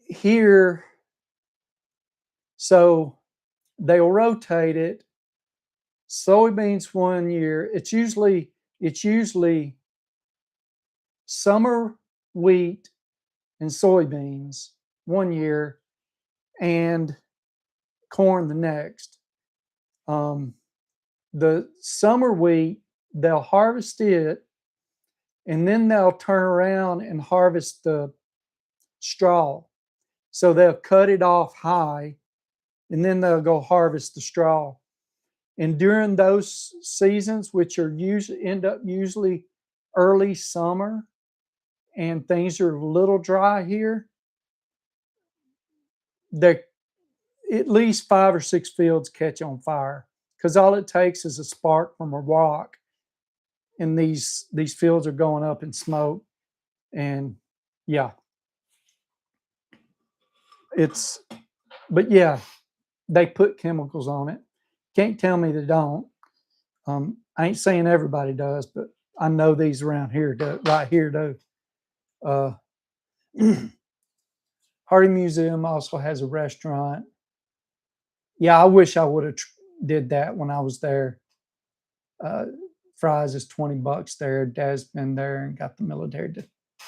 Here, so they'll rotate it. Soybeans 1 year. It's usually summer wheat and soybeans 1 year and corn the next. The summer wheat, they'll harvest it and then they'll turn around and harvest the straw. So they'll cut it off high and then they'll go harvest the straw. And during those seasons, which are usually early summer, and things are a little dry here, there at least 5 or 6 fields catch on fire because all it takes is a spark from a rock, and these fields are going up in smoke. And yeah, but yeah, they put chemicals on it. Can't tell me they don't. I ain't saying everybody does, but I know these around here do, right here do. Hardy Museum also has a restaurant. Yeah, I wish I would have did that when I was there. Fries is $20 there. Dad's been there and got the military.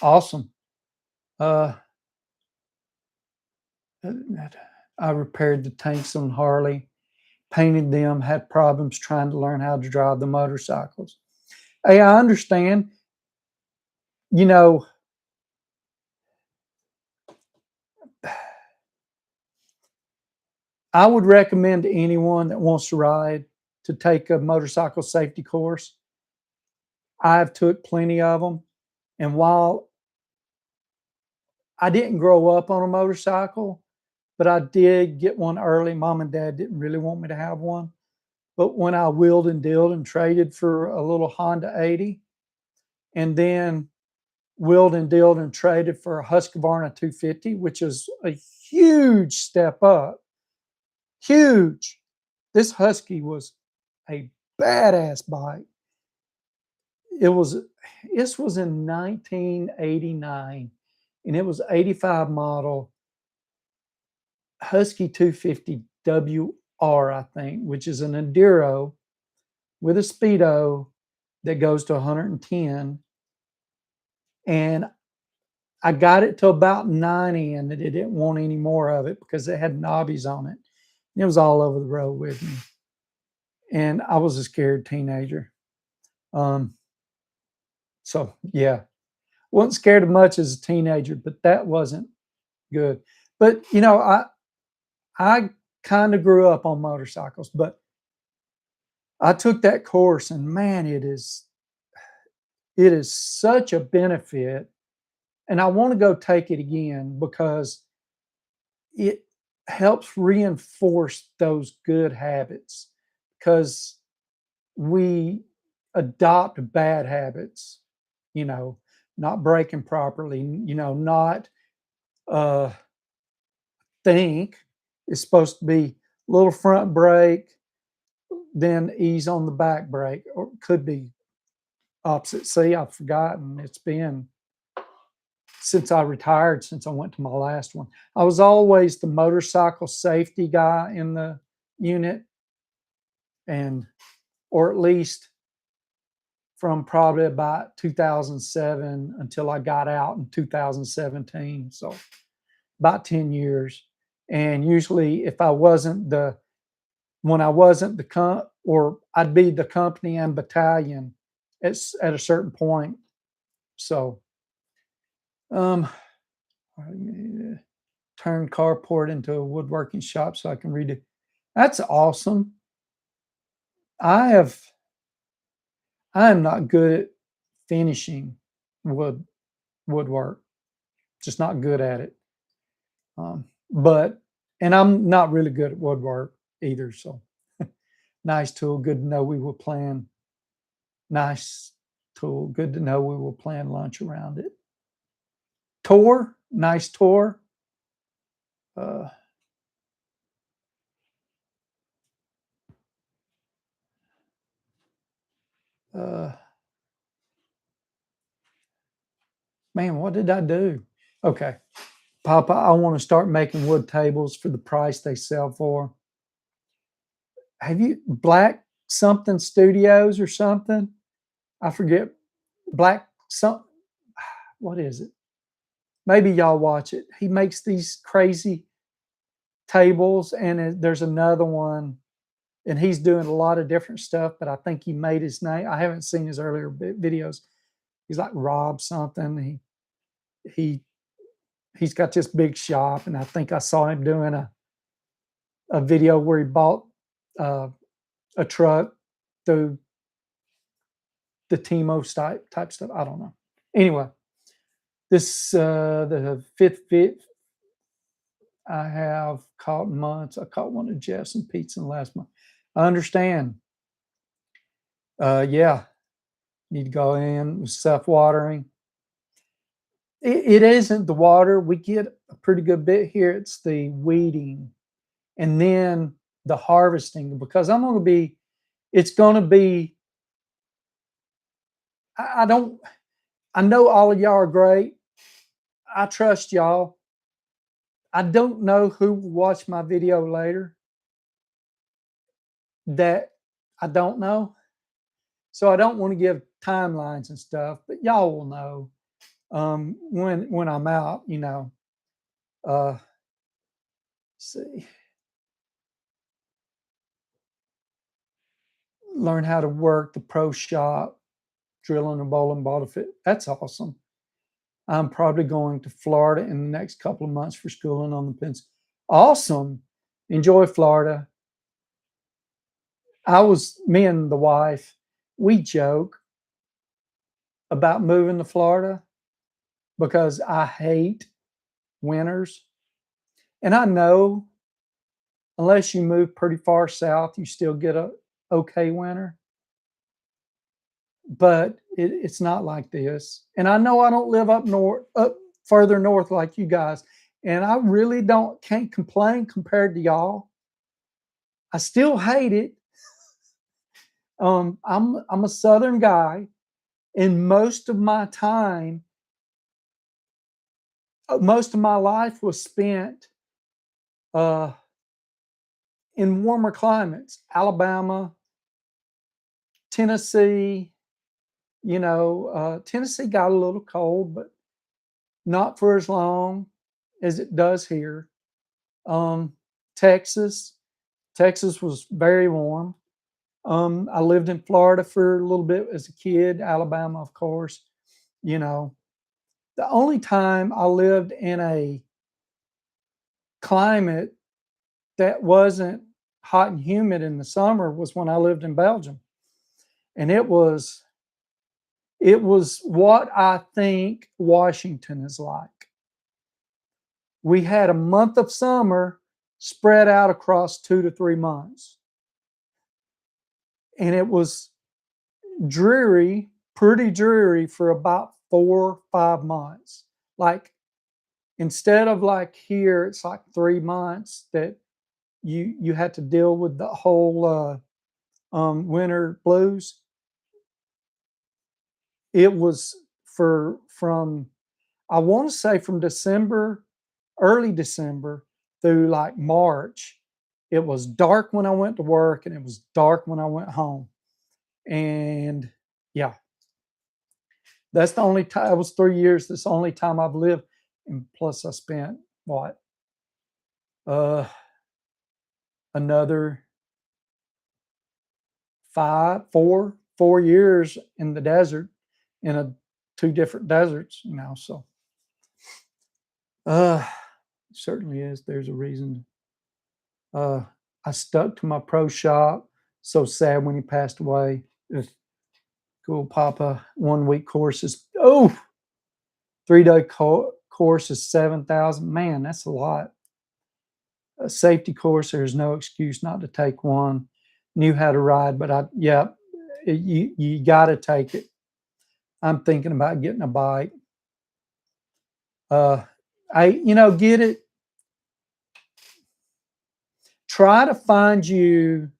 Awesome. I repaired the tanks on Harley, painted them, had problems trying to learn how to drive the motorcycles. Hey, I understand. I would recommend to anyone that wants to ride to take a motorcycle safety course. I've took plenty of them. And while I didn't grow up on a motorcycle, but I did get one early. Mom and Dad didn't really want me to have one. But when I wheeled and dealed and traded for a little Honda 80, and then wheeled and dealed and traded for a Husqvarna 250, which is a huge step up. Huge. This Husky was a badass bike. This was in 1989, and it was 85 model Husky 250 WR, I think, which is an Enduro with a speedo that goes to 110. And I got it to about 90 and it didn't want any more of it because it had knobbies on it. And it was all over the road with me. And I was a scared teenager. So yeah, wasn't scared of much as a teenager, but that wasn't good. But I kind of grew up on motorcycles, but I took that course and man, it is such a benefit. And I want to go take it again because it helps reinforce those good habits, because we adopt bad habits, not braking properly, not think. It's supposed to be little front brake, then ease on the back brake, or it could be opposite. See, I've forgotten. It's been since I retired, since I went to my last one. I was always the motorcycle safety guy in the unit, or at least from probably about 2007 until I got out in 2017. So about 10 years. And usually if I wasn't when I wasn't or I'd be the company and battalion at a certain point. So, turn carport into a woodworking shop so I can read it. That's awesome. I am not good at finishing woodwork. Just not good at it. And I'm not really good at woodwork either. So nice tool. Good to know we will plan. Nice tool. Good to know we will plan lunch around it. Tor, nice tour. Uh, uh, man, what did I do? Okay. Papa, I want to start making wood tables for the price they sell for. Have you Black something studios or something? I forget. Black some what is it? Maybe y'all watch it. He makes these crazy tables, and there's another one, and he's doing a lot of different stuff, but I think he made his name. I haven't seen his earlier videos. He's like Rob something. He he's got this big shop, and I think I saw him doing a video where he bought uh, a truck through the Timo type stuff. I don't know. Anyway, this the fifth I have caught months. I caught one of Jeff's and Pete's in the last month. I understand. Yeah, need to go in with self-watering. It isn't the water. We get a pretty good bit here. It's the weeding and then the harvesting, because it's going to be, I don't, I know all of y'all are great. I trust y'all. I don't know who will watch my video later that I don't know. So I don't want to give timelines and stuff, but y'all will know when I'm out, you know. Let's see. Learn how to work the pro shop, drilling a bowling ball to fit. That's awesome. I'm probably going to Florida in the next couple of months for schooling on the pins. Awesome. Enjoy Florida. Me and the wife, we joke about moving to Florida because I hate winters. And I know unless you move pretty far south, you still get a okay winter. But it's not like this. And I know I don't live up further north like you guys. And I really can't complain compared to y'all. I still hate it. I'm a Southern guy, and most of my life was spent in warmer climates, Alabama, Tennessee. You know, Tennessee got a little cold, but not for as long as it does here. Texas was very warm. I lived in Florida for a little bit as a kid, Alabama, of course. You know, the only time I lived in a climate that wasn't hot and humid in the summer was when I lived in Belgium. And it was what I think Washington is like. We had a month of summer spread out across 2 to 3 months. And it was pretty dreary for about 4 or 5 months. Like, instead of like here, it's like 3 months that you had to deal with the whole winter blues. It was from I want to say from early December through like March. It was dark when I went to work and it was dark when I went home. And yeah, that's the only time. It was 3 years. That's the only time I've lived. And plus I spent what? Another 4 years in the desert, in 2 different deserts, you know, so certainly is. There's a reason. I stuck to my pro shop. So sad when he passed away. Cool Papa 1 week courses. 3-day course is 7,000. Man, that's a lot. A safety course, there's no excuse not to take one. Knew how to ride, but you got to take it. I'm thinking about getting a bike. Get it. Try to find you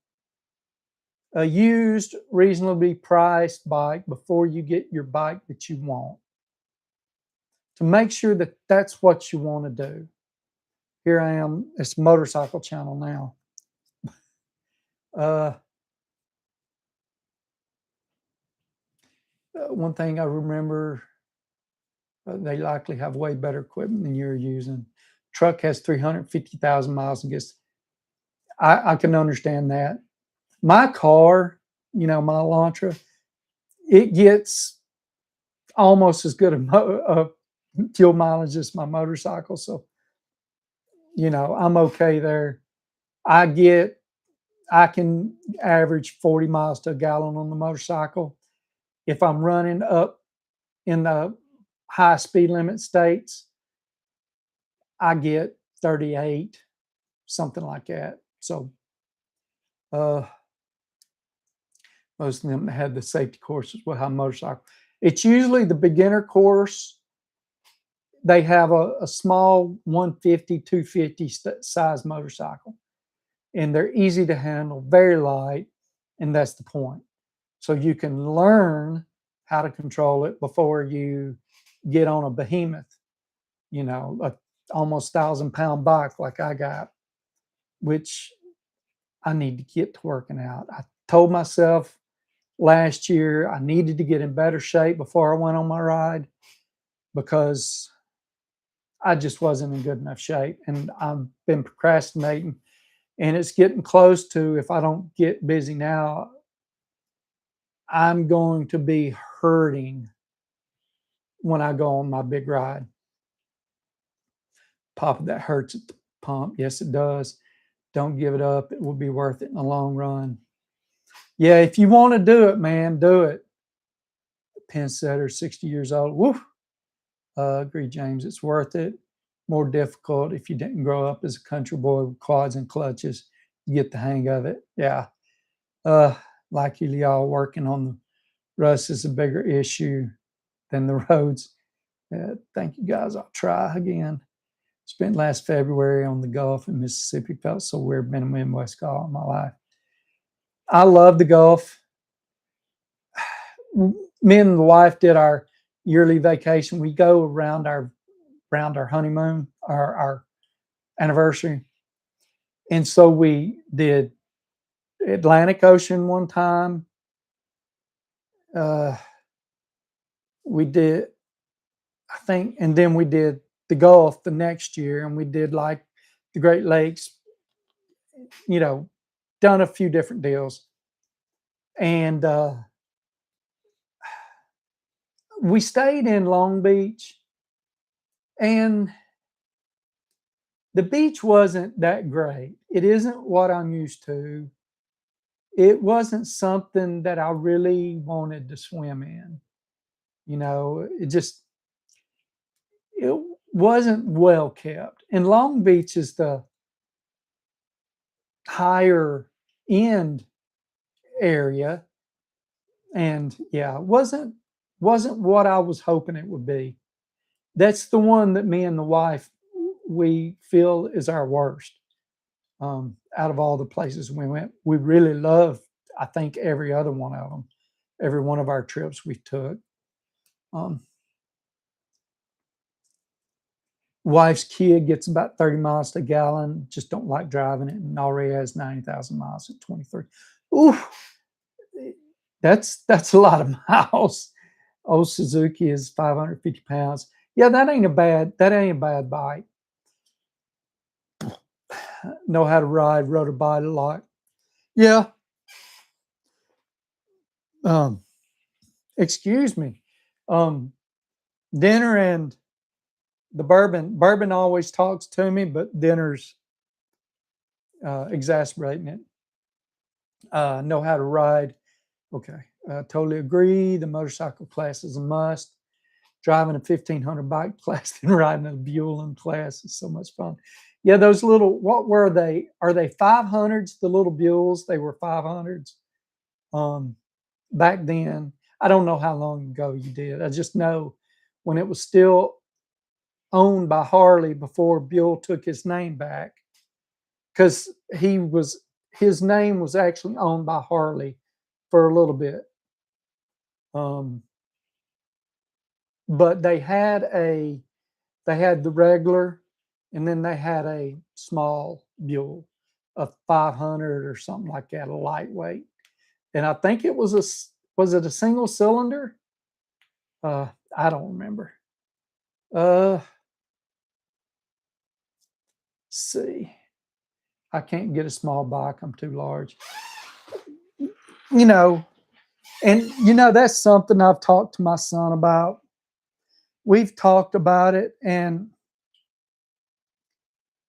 a used, reasonably priced bike before you get your bike that you want, to make sure that that's what you want to do. Here I am. It's Motorcycle Channel now. Uh, One thing I remember, they likely have way better equipment than you're using. Truck has 350,000 miles and gets. I can understand that. My car, my Elantra, it gets almost as good a fuel mileage as my motorcycle. So, I'm okay there. I can average 40 miles to a gallon on the motorcycle. If I'm running up in the high speed limit states, I get 38, something like that. So, uh, most of them have the safety courses with high motorcycle. It's usually the beginner course. They have a small 150, 250 size motorcycle, and they're easy to handle, very light, and that's the point. So you can learn how to control it before you get on a behemoth, a almost 1,000-pound bike like I got, which I need to get to working out. I told myself last year I needed to get in better shape before I went on my ride, because I just wasn't in good enough shape, and I've been procrastinating, and it's getting close to, if I don't get busy now, I'm going to be hurting when I go on my big ride. Papa, that hurts at the pump. Yes, it does. Don't give it up. It will be worth it in the long run. Yeah, if you want to do it, man, do it. Penn setter, 60 years old. Woo. Agree, James. It's worth it. More difficult if you didn't grow up as a country boy with quads and clutches. You get the hang of it. Yeah. Like y'all working on the rust is a bigger issue than the roads. Thank you, guys. I'll try again. Spent last February on the Gulf in Mississippi. Felt so weird being a Midwest guy all my life. I love the Gulf. Me and the wife did our yearly vacation. We go around our honeymoon, our anniversary. And so we did Atlantic Ocean one time. We did, I think, and then we did the Gulf the next year, and we did like the Great Lakes, done a few different deals. And we stayed in Long Beach, and the beach wasn't that great. It isn't what I'm used to. It wasn't something that I really wanted to swim in. It wasn't well kept. And Long Beach is the higher end area. And yeah, it wasn't what I was hoping it would be. That's the one that me and the wife, we feel is our worst. Out of all the places we went, we really loved, I think, every other one of them, every one of our trips we took. Wife's Kia gets about 30 miles to a gallon. Just don't like driving it, and already has 90,000 miles at 23. Ooh, that's a lot of miles. Old Suzuki is 550 pounds. Yeah, that ain't a bad bike. Know how to ride, rode a bike a lot. Yeah. Excuse me. Dinner and the bourbon always talks to me, but dinner's exacerbating it. Know how to ride. Okay. Totally agree. The motorcycle class is a must. Driving a 1,500 bike class and riding a Buell class is so much fun. Yeah, those little, what were they? Are they 500s? The little Buells, they were 500s. Back then, I don't know how long ago you did. I just know when it was still owned by Harley before Buell took his name back, because his name was actually owned by Harley for a little bit. Um, but they had the regular, and then they had a small Buell, a 500 or something like that, a lightweight. And I think it was was it a single cylinder? I don't remember. Uh, see, I can't get a small bike. I'm too large. You know, and that's something I've talked to my son about. We've talked about it, and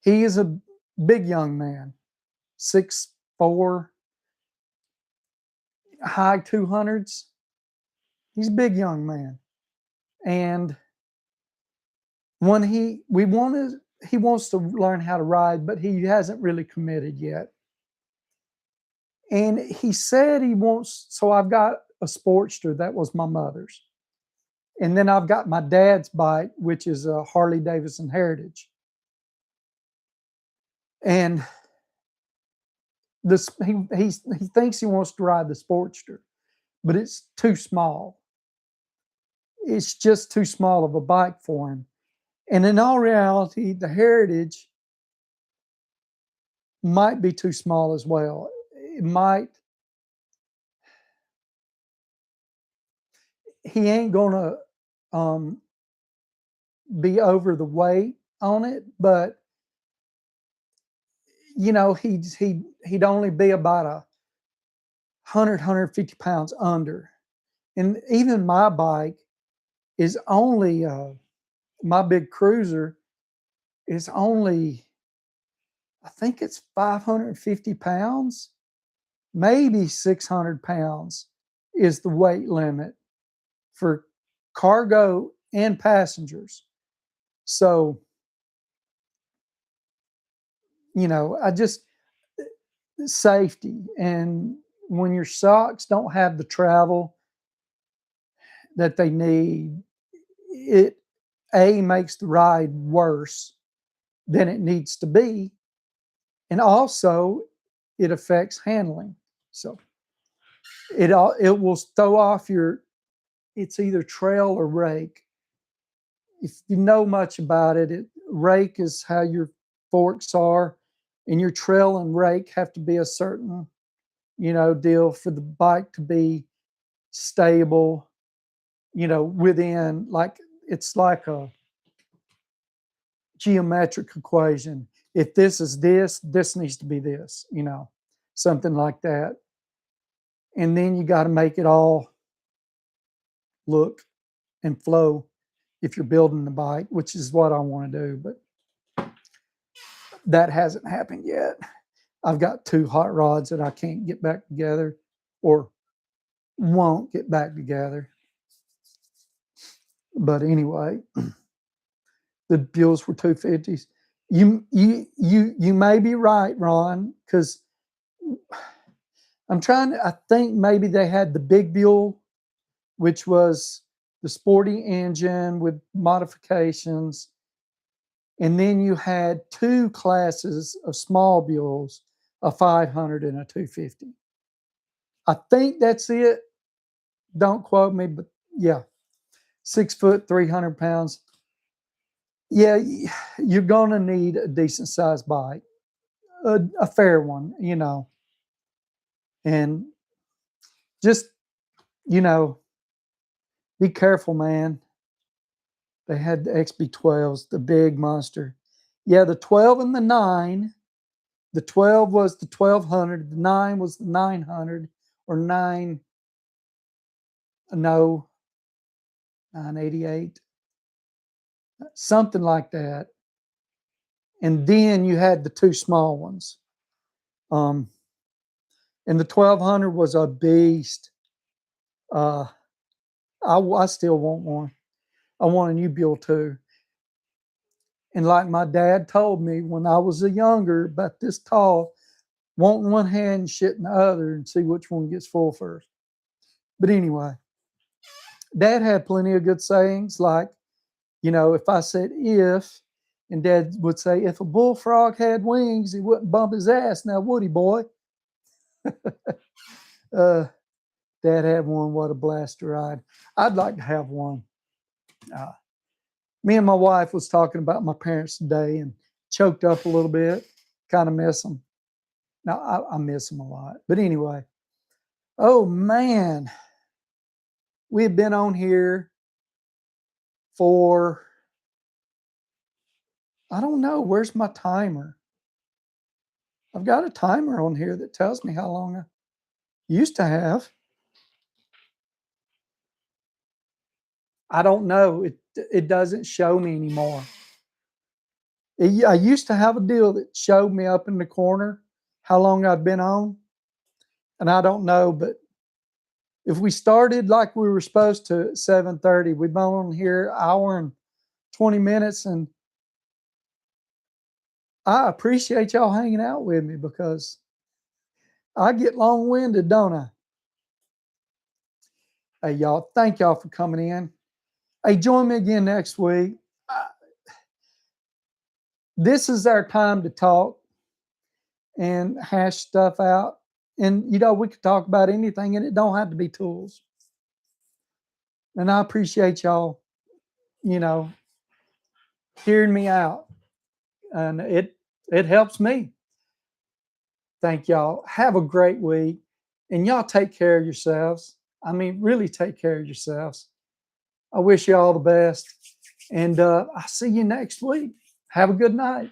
he is a big young man, 6'4", high 200s. He's a big young man. And when he wants to learn how to ride, but he hasn't really committed yet. And he said he wants, so I've got a Sportster that was my mother's. And then I've got my dad's bike, which is a Harley Davidson Heritage. And this he thinks he wants to ride the Sportster, but it's too small. It's just too small of a bike for him. And in all reality, the Heritage might be too small as well. It might. He ain't gonna be over the weight on it, but he'd only be about 150 pounds under. And even my bike is only my big cruiser is only, I think it's 550 pounds, maybe 600 pounds is the weight limit for cargo and passengers. So, I just, safety. And when your socks don't have the travel that they need, it makes the ride worse than it needs to be. And also it affects handling. So it will throw off it's either trail or rake. If you know much about it, rake is how your forks are, and your trail and rake have to be a certain, deal for the bike to be stable, within, like, it's like a geometric equation. If this is this needs to be this, something like that. And then you got to make it all look and flow if you're building the bike, which is what I want to do, but that hasn't happened yet. I've got two hot rods that I can't get back together, or won't get back together. But anyway, the Buells were 250s. You may be right, Ron, because I think maybe they had the big Buell, which was the sporty engine with modifications. And then you had two classes of small Buells, a 500 and a 250. I think that's it. Don't quote me, but yeah, 6 foot, 300 pounds. Yeah, you're going to need a decent sized bike, a fair one, and just, be careful, man. They had the XB12s, the big monster. Yeah, the 12 and the 9. The 12 was the 1200. The 9 was the 900, or 988. Something like that. And then you had the two small ones. And the 1200 was a beast. I still want one. I want a new Buell too. And like my dad told me when I was younger, about this tall, want one hand and shit in the other, and see which one gets full first. But anyway, Dad had plenty of good sayings, like, You know, if I said if, and Dad would say, if a bullfrog had wings, he wouldn't bump his ass, now would he, boy? uh, Dad had one. What a blast to ride. I'd like to have one. Uh, Me and my wife was talking about my parents today and choked up a little bit. Kind of miss them. Now, I miss them a lot. But anyway, oh man, we have been on here for, I don't know, where's my timer? I've got a timer on here that tells me how long I used to have. I don't know. It doesn't show me anymore. I used to have a deal that showed me up in the corner how long I've been on, and I don't know, but if we started like we were supposed to at 7:30, we've been on here an hour and 20 minutes, and I appreciate y'all hanging out with me because I get long-winded, don't I? Hey, y'all, thank y'all for coming in. Hey, join me again next week. This is our time to talk and hash stuff out. And, you know, we could talk about anything, and it don't have to be tools. And I appreciate y'all, you know, hearing me out. And it helps me. Thank y'all. Have a great week. And y'all take care of yourselves. I mean, really take care of yourselves. I wish you all the best. And I'll see you next week. Have a good night.